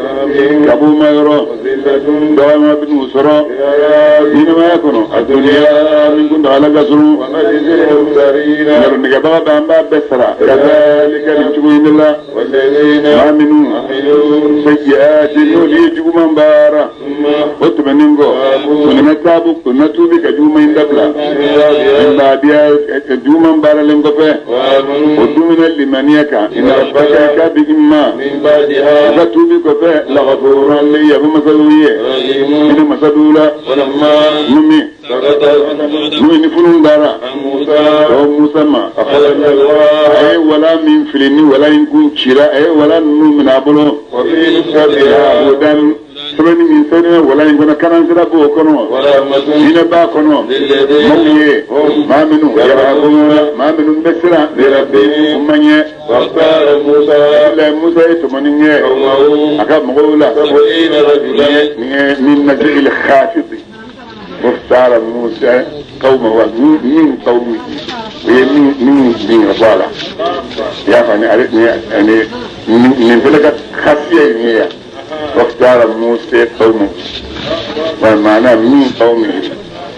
[SPEAKER 1] كابو ما يرى
[SPEAKER 2] وذلة
[SPEAKER 1] دوما بن سرور
[SPEAKER 2] الآيات
[SPEAKER 1] إنما يكونوا الدنيا من كنت على قصر
[SPEAKER 2] ونجزي المفترين
[SPEAKER 1] نرنك بابا باب بسرا كذلك نجوين الله
[SPEAKER 2] والذين
[SPEAKER 1] ما منوا
[SPEAKER 2] عملوا
[SPEAKER 1] سيئات نولي جوما بارا
[SPEAKER 2] ثم
[SPEAKER 1] وتبنينغو ونتابو نتوبي كجوما يندبلا من بعدها جوما بارا لنغفه
[SPEAKER 2] وآمنوا
[SPEAKER 1] ودومنا لمنيكا إن ربك كبهما
[SPEAKER 2] من بعدها
[SPEAKER 1] فتوبي كفه لغفورا لي بمسلوية
[SPEAKER 2] رحيم
[SPEAKER 1] إن مسلولا
[SPEAKER 2] ولما
[SPEAKER 1] نمي
[SPEAKER 2] سقط
[SPEAKER 1] نمي نفنون دارا
[SPEAKER 2] عن موسى
[SPEAKER 1] وموسى ما
[SPEAKER 2] أخرج الله
[SPEAKER 1] أي ولا من فلني ولا يكون شراء أي ولا من أبلو
[SPEAKER 2] وفي نسختها
[SPEAKER 1] ودان سبني من سنة ولا يكون كان سرابو كنو
[SPEAKER 2] ورحمة
[SPEAKER 1] هنا با كنو
[SPEAKER 2] للذين
[SPEAKER 1] مولي ما منو يرهبون ما منو بسرا
[SPEAKER 2] بربهم
[SPEAKER 1] ومني
[SPEAKER 2] واختار موسى
[SPEAKER 1] إلا موسى يتمنى
[SPEAKER 2] قومه
[SPEAKER 1] أكاد مقولا
[SPEAKER 2] 70 رجلا
[SPEAKER 1] من نزل الخافض واختار موسى قومه من قومه من رسالة يا فاني عرفني يعني من فلك خاصية هي واختار موسى قومه والمعنى من قومه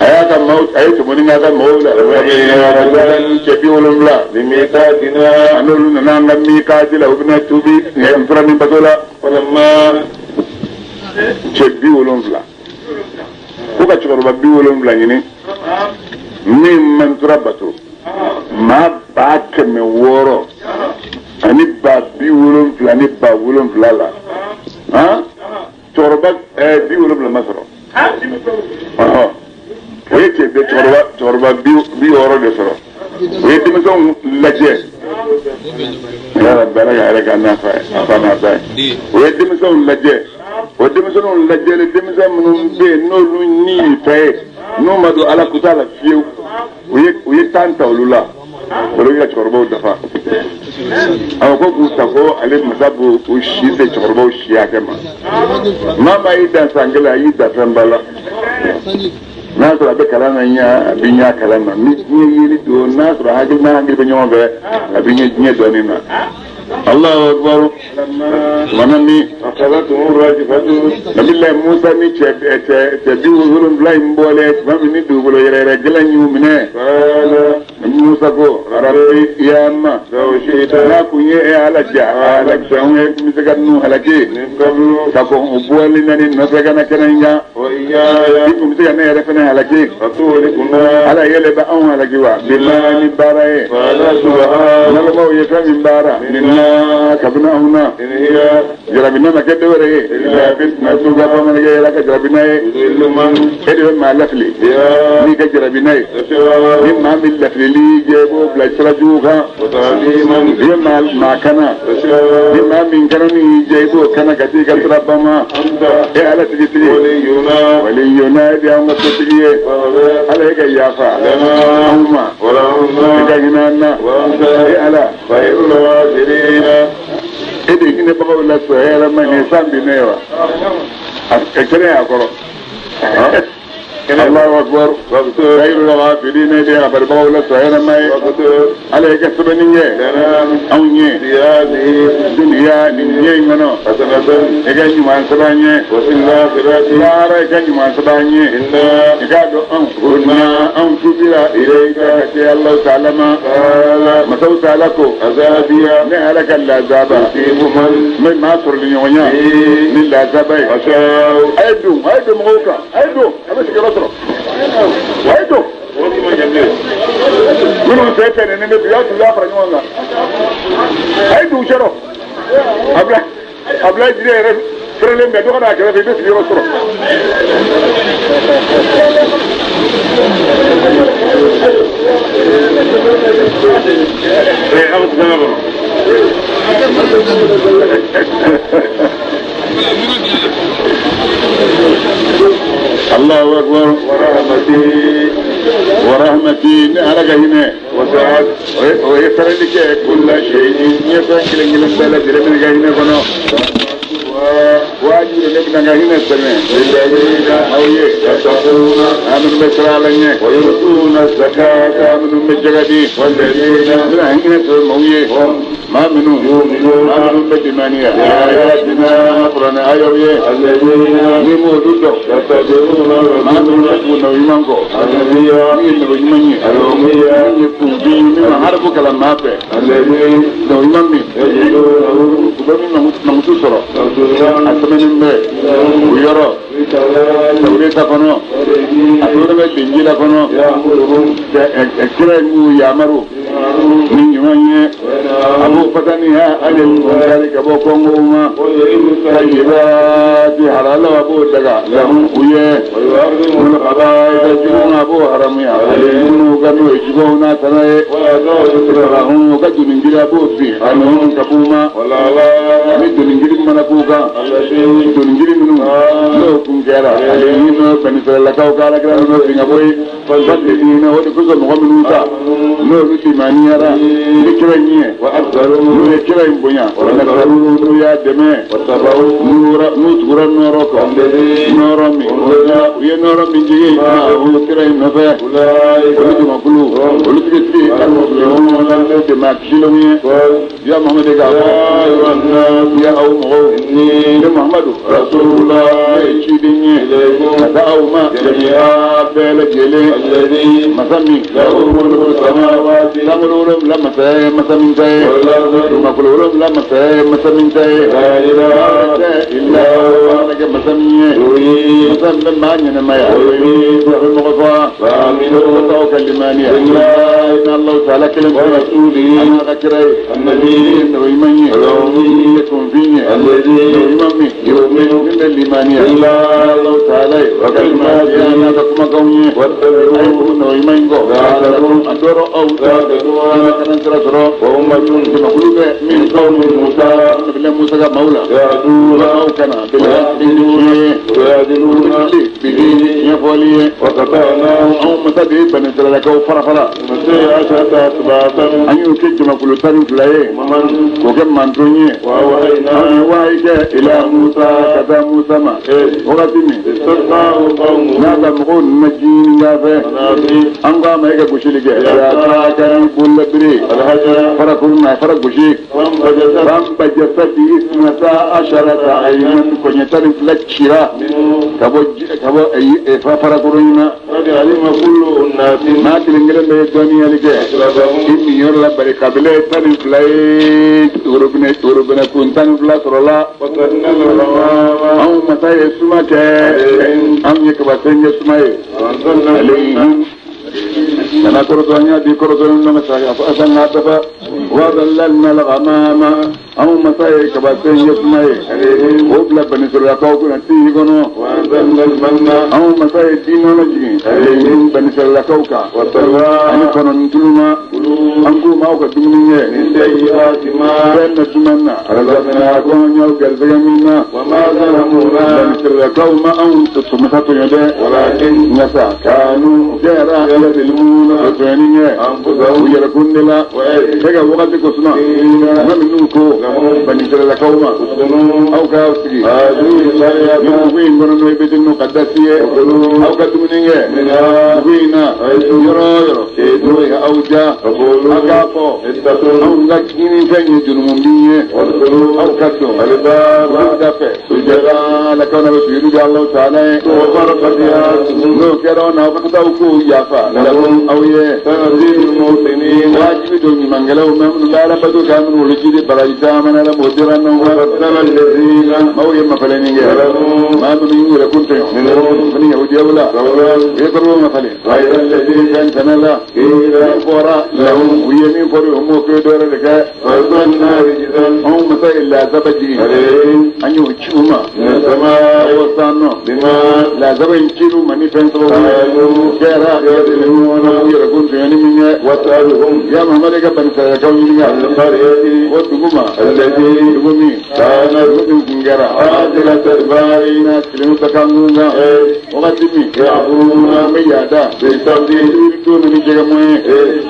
[SPEAKER 1] أياك الموت أيت من هذا المولى رجلا كبير لا
[SPEAKER 2] لميقاتنا
[SPEAKER 1] أنو نعم ميقات له ابن توبي ينفر من بطولة
[SPEAKER 2] ولما
[SPEAKER 1] كبير لا kuka chikoroba biwolon la nyini min man turabatu ma ba keme woro ani ba biwolon fla ani ba wolon fla la ha chikoroba biwolon la masro ha oye ke be chikoroba bi woro de soro oye dimison laje ya rabbana ya raka nafa afana ba oye dimison laje o denmisɛnninw lajɛli denmisɛn minnu bɛ yen n'olu ni fɛ n'u ma don ala kuta la fiyewu u ye tan ta olu la olu ka cɛkɔrɔbaw dafa a ko k'u ta ko ale masa b'o si se cɛkɔrɔbaw si hakɛ ma maa maa y'i dan san kelen a y'i dan fɛn ba la n'a sɔrɔ a bɛ kalan na ɲɛ a bɛ ɲɛ kalan na ni diɲɛ yiri don n'a sɔrɔ hakili bɛ ɲɔgɔn fɛ a bɛ ɲɛ diɲɛ dɔɔnin na. الله أكبر منني
[SPEAKER 2] أخذتهم الرجفة
[SPEAKER 1] نبي الله موسى ني تبيو ظلم لا يمبولك ما من دوبلو يرى جلن يومنا
[SPEAKER 2] قال
[SPEAKER 1] موسى كو ربي يا أما
[SPEAKER 2] لو شئت
[SPEAKER 1] لا كوني على جا على سامي مسكنو هلكي
[SPEAKER 2] من قبل
[SPEAKER 1] تكون أبوالنا نسكنا كنيا
[SPEAKER 2] وإياي
[SPEAKER 1] مسكنا يعرفنا هلكي
[SPEAKER 2] فتولكنا
[SPEAKER 1] على يلبا أو هلكي بالله نبارة
[SPEAKER 2] فلا سبحان
[SPEAKER 1] نلقوا يفهم بارة منا كبنا هنا
[SPEAKER 2] إن هي
[SPEAKER 1] جربنا ما كدورة إلا فتنة سوغا فمن جاي لك جربنا
[SPEAKER 2] تذل من
[SPEAKER 1] كده ما لفلي
[SPEAKER 2] يا
[SPEAKER 1] ليك جربنا
[SPEAKER 2] تشاء
[SPEAKER 1] ما من لفلي لي جابو بلا سراجوها
[SPEAKER 2] وتعليما
[SPEAKER 1] ما كان
[SPEAKER 2] تشاء
[SPEAKER 1] ما من كانني جايبو كان كتير كتربما
[SPEAKER 2] أنت
[SPEAKER 1] إيه على تجتري ولينا دي هم تجتري عليك يافا هما
[SPEAKER 2] ولهم
[SPEAKER 1] كهنانا
[SPEAKER 2] وأنت
[SPEAKER 1] إيه على
[SPEAKER 2] خير الواسرين
[SPEAKER 1] ede kine baba wala so era mane sambi newa akere akoro Allahu akbar khairu ghafilin de abar baba wala so era mai alayka subaniye awnye dunya ninye ngano
[SPEAKER 2] hasanatan
[SPEAKER 1] ega nyuma sabanye
[SPEAKER 2] wa fil akhirati
[SPEAKER 1] yara ega nyuma sabanye
[SPEAKER 2] inna
[SPEAKER 1] ega do an tubira ilayka ya Allah ta'ala ma masau salako
[SPEAKER 2] azabiya
[SPEAKER 1] ne halaka la zaba
[SPEAKER 2] yusibu man
[SPEAKER 1] ما صار لي وياه من لا زباي
[SPEAKER 2] أشاء
[SPEAKER 1] أيدو موكا أيدو أنا شكرا أسرع أيدو منو سيفن إن النبيات لا فرنوا الله أيدو شرف أبلا يجري يعرف فرلم بدو أنا كذا في بس يرو أسرع الله أكبر ورحمتي على هنا وسعد ويسر لك كل شيء يفعل كل بلد من هنا واجب لبنا هنا السنة
[SPEAKER 2] الذين يتقون
[SPEAKER 1] آمنوا بسرالني
[SPEAKER 2] ويؤتون الزكاة
[SPEAKER 1] آمنوا بجغدي
[SPEAKER 2] والذين
[SPEAKER 1] هنا سمويه ما منو
[SPEAKER 2] يؤمنون
[SPEAKER 1] آمنوا بدمانية
[SPEAKER 2] بآياتنا
[SPEAKER 1] قرآن آيوية
[SPEAKER 2] الذين
[SPEAKER 1] نمو دودو
[SPEAKER 2] يتبعون
[SPEAKER 1] ما منو تكون نويمانكو
[SPEAKER 2] النبي
[SPEAKER 1] نويمانية
[SPEAKER 2] الأمية
[SPEAKER 1] يكون مما حرفو كلام مافي
[SPEAKER 2] الذين
[SPEAKER 1] نويماني
[SPEAKER 2] يجدونه
[SPEAKER 1] كبير نمسو سرو
[SPEAKER 2] مكتوبا
[SPEAKER 1] أسمين مبه ويرو
[SPEAKER 2] في التوراة
[SPEAKER 1] توريتا كنو أتورا بإنجيلا كنو
[SPEAKER 2] يأمرهم
[SPEAKER 1] كلا يمو يامرو من يمانيه أبو فتنها أجل ذلك أبو كونغوما طيبات حلال أبو دقا لهم ويه
[SPEAKER 2] ويحرمون
[SPEAKER 1] القبائل جنون أبو حرمية عليهم وقالوا يجبونا تناي ويأذون وقدوا ننجل أبو في أنهم كبوما مدوا ننجل من أبوكا مدوا ننجل منهم لو كن كيرا عليهم بنسل لكاو كالا كلا نوفين أبوي فالذين ودكوزا مغمنوتا نوفي مانيارا لكرانيه
[SPEAKER 2] وأكثرهم
[SPEAKER 1] لكران بنيا ونكروا يا دماء
[SPEAKER 2] واتبعوا
[SPEAKER 1] نورا نوركم نورمي ويا نورمي جيجي هو كران نفع
[SPEAKER 2] أولئك
[SPEAKER 1] ولكن مقلوب ولكن تري المسلمون ولم تماكشلهم يا محمد يا أو
[SPEAKER 2] إني
[SPEAKER 1] يا محمد
[SPEAKER 2] رسول الله
[SPEAKER 1] يشيدني
[SPEAKER 2] إليكم
[SPEAKER 1] هذا أو ما جميعا بلجلي
[SPEAKER 2] الذي
[SPEAKER 1] مسمي
[SPEAKER 2] له ملك السماوات
[SPEAKER 1] تمرورم لما ساي مسمين ساي
[SPEAKER 2] والأرض
[SPEAKER 1] مقلورم لما ساي مسمين ساي
[SPEAKER 2] لا إله
[SPEAKER 1] إلا هو لك مسمين
[SPEAKER 2] يريد
[SPEAKER 1] مسمين ما ينما يريد المغفى
[SPEAKER 2] فآمنوا
[SPEAKER 1] وكلمانية
[SPEAKER 2] بالله
[SPEAKER 1] إن الله تعالى كلمة
[SPEAKER 2] ورسوله
[SPEAKER 1] أنا ذكري
[SPEAKER 2] النبي
[SPEAKER 1] ويمني
[SPEAKER 2] الأمي
[SPEAKER 1] يكون فيني
[SPEAKER 2] الذي
[SPEAKER 1] ويمني
[SPEAKER 2] يؤمن
[SPEAKER 1] من الإيمانية
[SPEAKER 2] بالله
[SPEAKER 1] الله تعالى وكلماتي أنا ذكما قومي
[SPEAKER 2] واتبعوا
[SPEAKER 1] أيكم ويمنكو
[SPEAKER 2] لعلكم
[SPEAKER 1] أدورو أو
[SPEAKER 2] تهتدون
[SPEAKER 1] كان ترى
[SPEAKER 2] وأمة
[SPEAKER 1] مقلوب من قوم موسى بالله موسى مولى
[SPEAKER 2] يهدون
[SPEAKER 1] أو كان بالله
[SPEAKER 2] ويعدلون
[SPEAKER 1] به يفولي
[SPEAKER 2] وقطعناهم
[SPEAKER 1] أو متى بني لك فرفرا
[SPEAKER 2] مسيح عشرة أتباعا
[SPEAKER 1] أن يكج مقلوبان فلاي
[SPEAKER 2] ومن
[SPEAKER 1] وكم من دوني
[SPEAKER 2] وأوحينا
[SPEAKER 1] أن يوايك إلى موسى كذا موسى ما وقتني
[SPEAKER 2] استسقاه قومه
[SPEAKER 1] نادا مقول نجين نافع
[SPEAKER 2] منافي
[SPEAKER 1] أنقى ما يك بوشيلك يا كان بول بري
[SPEAKER 2] الحجر
[SPEAKER 1] فرقنا فرق بوشي
[SPEAKER 2] وانبجست
[SPEAKER 1] فانبجست اثنتا عشرة عينا كنيتان فلتشرا كبو أي فرقنا
[SPEAKER 2] قد علم كل أناس
[SPEAKER 1] ما تلنجر الدنيا لك إني يرلا بركابلة تان فلاي توربنا كنتان فلا ترولا
[SPEAKER 2] وقدنا الغمام
[SPEAKER 1] أو متى يسمعك أم يكبسين يسمعي
[SPEAKER 2] وأنزلنا
[SPEAKER 1] عليهم أنا كردونيا دي كردون مسايا فأسنا تفا وظللنا الغمام أو مسايا كبسين يسمعي وبلا بنسرا كوكنا تيغنو
[SPEAKER 2] وأنزلنا المن
[SPEAKER 1] أو مسايا دينو نجي عليهم بنسرا كوكا
[SPEAKER 2] والسلوى
[SPEAKER 1] أنا كنا نتلوما أنكو ماوكا دمنية
[SPEAKER 2] من سيئات ما
[SPEAKER 1] فإن تمنى رزقناكم يوكا زغمينا
[SPEAKER 2] وما ظلمونا
[SPEAKER 1] بنسرا كوما أو تسمتاتو يدي
[SPEAKER 2] ولكن
[SPEAKER 1] نسا كانوا جيرا يظلمون وتعنيه
[SPEAKER 2] أنفسهم
[SPEAKER 1] ويركون لنا كيف وقت كسنا نمنوكو بنسر لكوما أو كاوسكي
[SPEAKER 2] هذه القرية
[SPEAKER 1] يوين بنو يبتن مقدسية أو كتمنية وينا يرو كيدوه أو جا أكافو أو نكيني فني جنوم بيه أو كتو الباب ودفع سجدا لكونا بسيرو الله تعالى وبركاتها نو كيرونا وكتاوكو يافا لهم أو يه
[SPEAKER 2] تنزيل المحسنين
[SPEAKER 1] واجب دوني منغلو ممن لا ربطو كامل ولجيد برايزا من المدرن
[SPEAKER 2] وقدم الذين
[SPEAKER 1] ما هو يما فلنين ما تنين لكم تيو من يهودي أولا يقروا مفلين غير الذي كان تنلا إلى فورا لهم ويمين فورهم وكيدور لك
[SPEAKER 2] فظلنا رجزا
[SPEAKER 1] هم مسائل لا زبجي
[SPEAKER 2] عليهم
[SPEAKER 1] أن يوچوما
[SPEAKER 2] من السماء
[SPEAKER 1] وستانو
[SPEAKER 2] بما
[SPEAKER 1] لا زبجيرو مني فنسلو
[SPEAKER 2] قالوا
[SPEAKER 1] كيرا يدلون ويركون تيوني من
[SPEAKER 2] واسألهم
[SPEAKER 1] يا محمد كبن سيكون
[SPEAKER 2] القرية
[SPEAKER 1] ودغما
[SPEAKER 2] التي
[SPEAKER 1] دغمي
[SPEAKER 2] كانت
[SPEAKER 1] كنجرا
[SPEAKER 2] عادلة البارين
[SPEAKER 1] ناس كلمة تكانونا وقتمي
[SPEAKER 2] يعبدون
[SPEAKER 1] ميادا
[SPEAKER 2] بالتوحيد
[SPEAKER 1] دون نجمه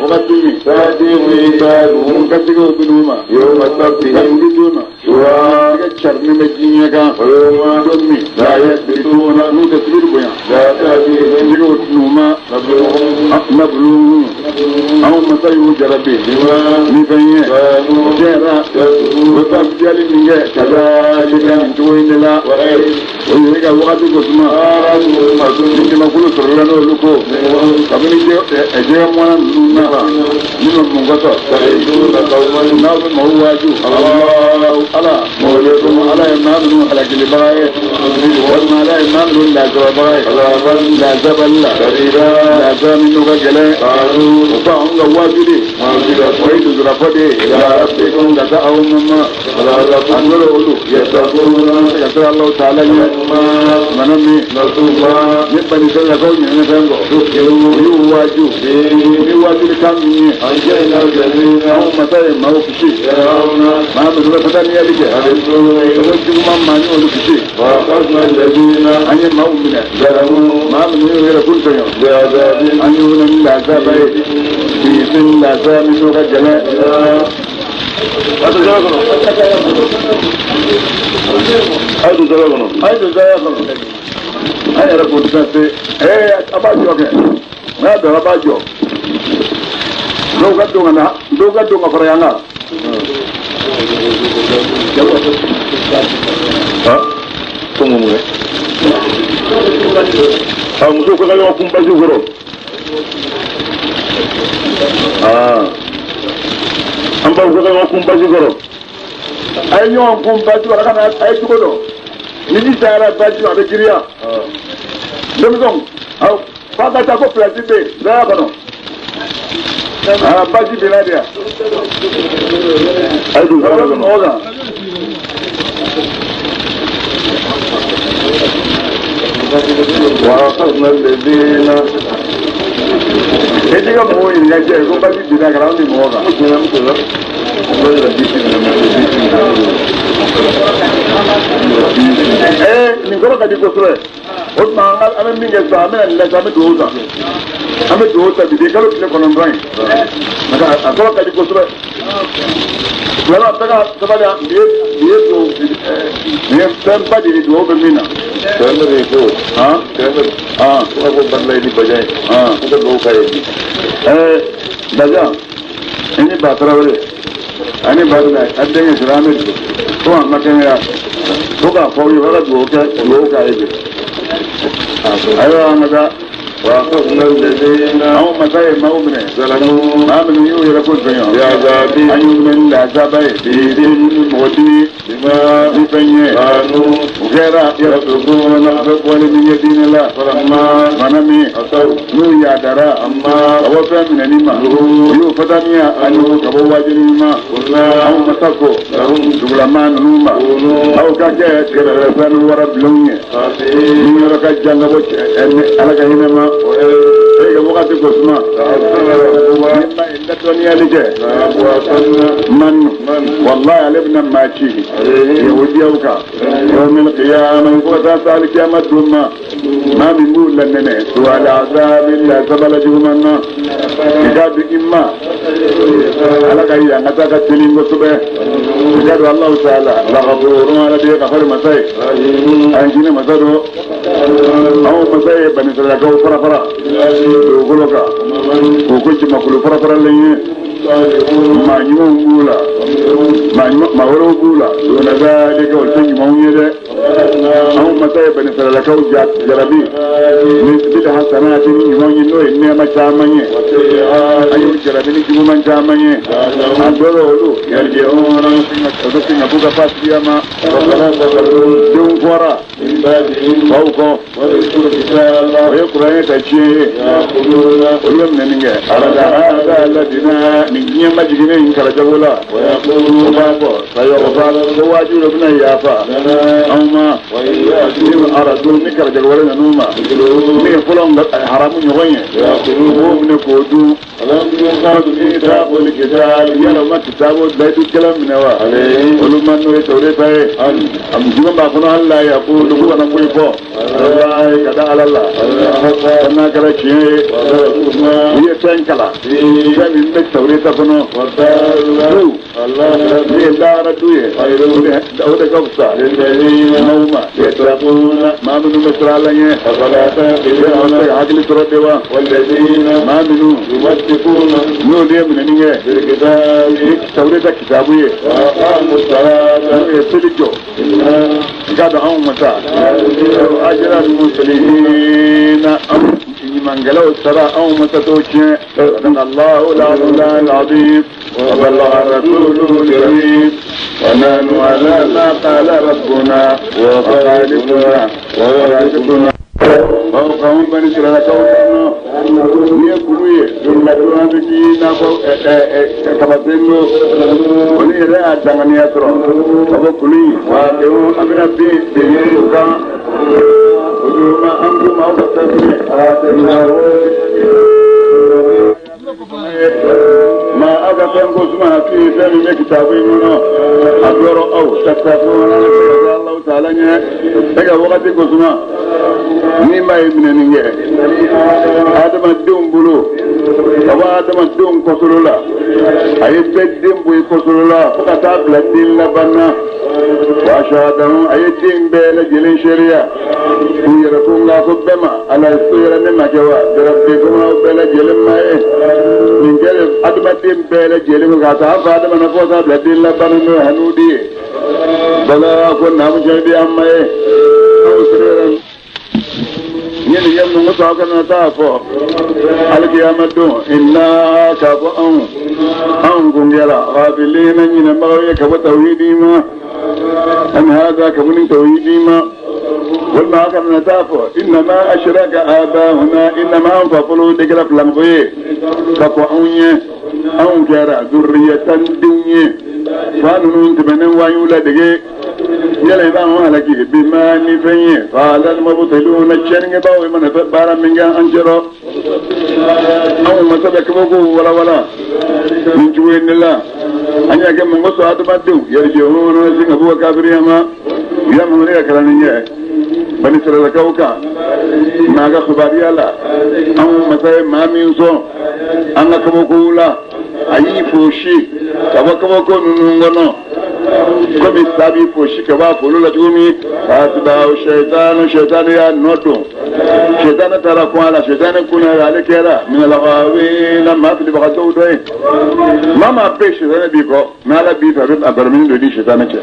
[SPEAKER 1] وقتمي
[SPEAKER 2] تأتي ميثاقهم
[SPEAKER 1] كتيجو دلوما
[SPEAKER 2] يوم سبتهم
[SPEAKER 1] كتيجونا ga charni me jinya ga donni la yasbituna nu tasbir boya la tabi ndigo numa nablu aw masayu jarabi ni fanye jera wata jali ninge kaza likan tuwindela wa ga wakati ko suma ni ma kulu sorrano luko kabini je mwana nuna ni mo ngoto na mawaju ala mawlidum ala imamnu ala kilbaye wa ala imamnu la jawabaye la zaballa la zaminu gele fa onga wajudi wa idu grafode la rabbikum la ta'awumma la angolo ulu yasakuna ya Allah ta'ala manami nasuma ni bani sala ko ni ngango yu waju kamni anjena jalina au matai maukishi mamu la fatani yalike wajju mamma ni ulu kishi wa qasna alladina anya maumina jaramu mamu ni yara kunto yo anyu min la zabai bi la zaminu gajala Aidu zaya kono. Aya ra kunto se abajo ke. Na da abajo. Doga donga fara yanga. Ha? Como mu. Muso ko ga kumba jugoro. Amba ko ga kumba jugoro. Ay ñoo kumba jugoro kana ay jugoro. Ni sara baju abe kiriya. Dem song. Aw fa ga ta ko platite da kono. Baju bila dia. Aduh, kalau orang. وأخذنا الذين Jadi kan mau ini aja, kau bagi bila kalau ni mau kan? Ni kalau tadi kau suruh, orang mangal, ame minggu sama, ane kami dua tapi kalau kita konon lain, maka kalau tadi kau suruh, kalau apa kepada dia tu dia tempat di dua bermina, tempat itu, aku bandai di bajai, kita dua kali. Baca, ini bahasa apa? Ini bahasa, ada yang seramai tu, tu macam ya, tu kan kau juga dua kali. Ayo anda. وأخذنا الذين أو مسائل مؤمنة آمنوا يركون فيهم بعذاب أن من العذاب بإذن موتي بما بفنيه كانوا غير يرتقون أخذون من يدين الله فلما منمي أصوا نو يادرا أما وفى من النما يفتنيا أنه كبواج النما أو مسكوا لهم سلمان نوما أو كاكا كرسان ورب لوني من يركا جنبوش أنا كهنما wakati kusma mimma indatoni alije man wallahi alibna machi yahudiyauka yawm alqiyamah wa ta'al qiyamah thumma ma min mulan nene su'al azab illa sabala jumanna idab imma alaka ya ngata tilingo sube idab Allah ta'ala la ghafurun ala bi ghafar masai anjine masado aw masai bani salaka fara dogoloka hukunci makulu fara lenye manyimo ngula mawaro ngula dona zalika waltangi mawnyede aw masay bani salaka jarabi min bida hasanati imonyi no inema chamanye ayu jarabi ni juman chamanye andoro olu yarjeona singa buga pasiyama dum fora bauko wa qur'ani tachi ulum neninge arada alladina ninginya majigine inkara jawula wa yaqulu babo sayo babo wajulu bna yafa amma wa yaqulu aradu nikara jawula numa ni fulon haramu nyoye yaqulu min kodu alam yuqadu kitabul kitab yala ma kitabu daitu kalam nawa alayhi ulum no tawrita am jumba kono Allah yaqulu wana kuipo Allah kada Allah kana kala chiye ye tankala ye min tawrita kono Allah ne dara duye o de gausa nauma yattaquna ma minu masralanye salata ila hagli torodewa walladina ma minu yuwattaquna no de minenge birkitabi tawreta kitabuye aqamu salata yaslijo kada an mata ajra muslimina mangalaw sara an mata toke Allahu la ilaha illa azim وبلغ رسوله الكريم ونحن على ما قال ربنا وخالقنا ورازقنا فوقهم بني إسرائيل كوكبنا يقولوا ثم تنادينا كبتنو ونرى تغني أسرع فبقولي واقعوا أمر بيجوكا وجوما أمكم أو تسمي ما أقفن قسمها في سنة كتابين أدور أو تكتفون الله تعالى تجا وقت قسمها نيما يبني نيجي آدم الدوم بلو أبا آدم الدوم كسرولا أيد الدين بوي كسرولا فكتاب للدين لبنا وأشهدهم أيد الدين بين جلين شريعة ويركون الله كبما على السيرة نما جوا بربكم أو بين جلين ما من جل أدم الدين بين جلين كتاب آدم نفوسا للدين لبنا هنودي بلا كنا مشاهدي أما أسرنا ñen yam no ta kana ta fo al qiyamatu inna ka fa an gungela qabilina ñina magaye ka tawhidi ma an hada ka mun tawhidi ma wal ma kana ta fo inna ma ashraka abahuna inna ma anfaqulu digra flam boye ka ko onye an kera zurriyatan dunye fa nunu tibenen wayula dige yala ba mo halaki bima ni fenye qala al mubtiluna chenge bawe man bara minga anjero aw masabe ko wala min juwenilla anya ke mo so adu baddu yerje hono singa buwa kabiriyama yam mo ne kala ni bani sura kauka maga khabariala aw masay mamin so anga ko la ayi foshi kabako ko nungono كم يستبي فوشك وافولو لجومي أتباع الشيطان يا نوتو شيطان تراكوا على شيطان كنا على كيرا من الغاوين ما في بغتو دوي ما بيش شيطان بيكو ما لا بيف أبرمين دودي شيطان كه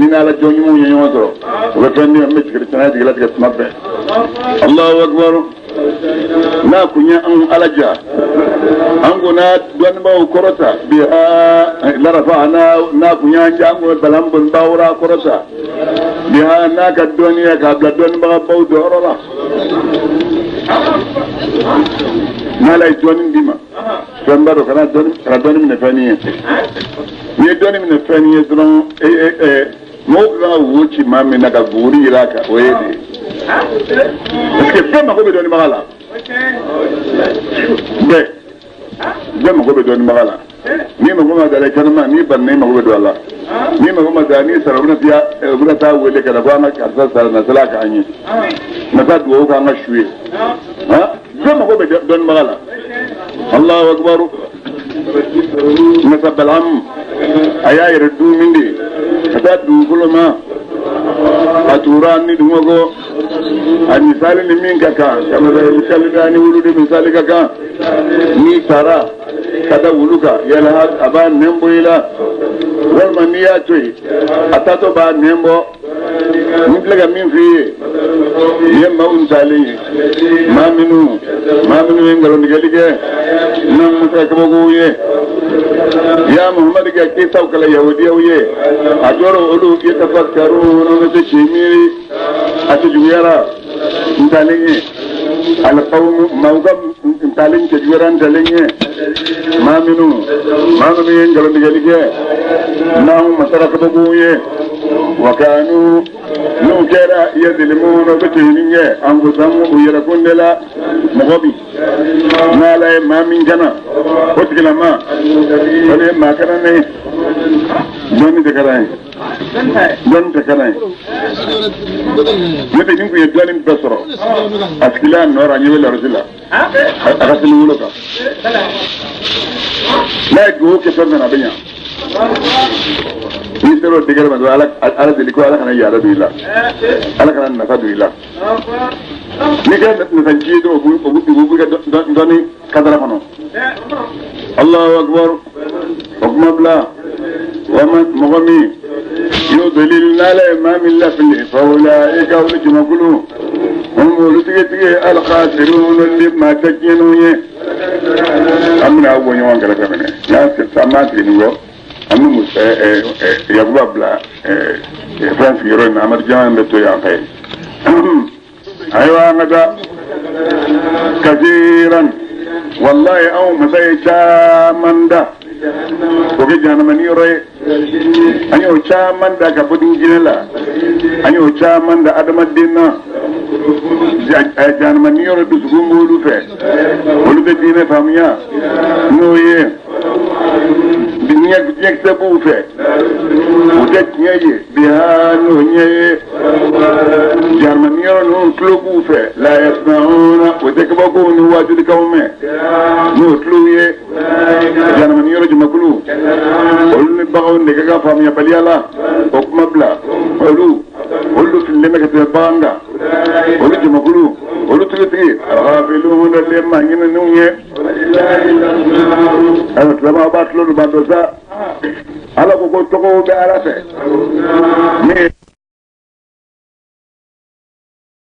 [SPEAKER 1] من على جوني مو ينوتو وكأني أمي كريستنا تقولت كتمبه الله أكبر na kunya an alaja an gona don ba korota bi larafa na kunya jango balambun bawra korota bi na ka doniya ka bla don ba baw dorora na lay donin dima sambaro kana don min faniye ni don min faniye don mo ga wuci mamme na ga guri iraka oyede parce que femme ko be doni magala be ma ko be doni magala ni ma ko ma dale kanma ni ban ni ma ko be do Allah ni ma ko ma dani sarabuna tiya buna ta wele kada ko na karsa sar na salaka anyi na ta duwo ka na shuwe ha be ma ko be doni magala Allahu akbar nasab al-am aya yirdu mindi ta du kuluma aturan ni dumogo an misali ni min kaka kama da misali da ni wulude misali kaka ni tara kada wuluka yana aba nembo ila wal maniya toy atato ba nembo niblaga min fiye yemma untali maminu ngalo ndigelige nam mutakabogo ye ya muhammad ga ke tawkala yahudiya ye adoro ulu yatafakkaruna wa tashmiri atujuyara ntalenye alqawm mawgam ntalenye tujuyara ntalenye maminu ngalo ndigelige nam mutakabogo ye وكانوا نوكرا يظلمون بتهنيه أنفسهم ويركونلا مغبي ما لا ما من جنا وتكلا ما فلي ما كرني دون تكراي نبي نقول يدوان بسرو أسكيلان نورا نيولا رسلا أغسل ولوكا لا يجوه كسرنا بيا ni sero digere ma ala deli ko ala kana yala duila ala kana nafa duila ni ga na tanji do bu ga doni kadara kono Allahu akbar hukma bla wa man mughmi yudlil la ma min la fil faulaika uljumaqulu hum ultige al khasirun limma tajinu amna wo nyon kala kamene ya samati ni go amu yakuba bla France yoro na amarjan beto ya fay aywa ngada kaseeran wallahi aw masay chamanda ko ge jana mani yore anyo chamanda ka bodin jinela anyo chamanda adama dinna jana mani yore du zumulu fe wolu be dine famia noye ñek sa bu fe bu tek ñeyi bi ha no ñeyi jarman yoro no tlo bu fe la yasmauna bu tek ba ko ni wajud kawme no tlo ye jarman yoro ju makulu ol ni bawo ne ga fam ya bali ala o kuma bla olu fil lemeka te banga olu ju makulu olu tigi afiluna lemma ngina nunye ala tlama ba tlo ba dosa ala ko to ko be ala fe ni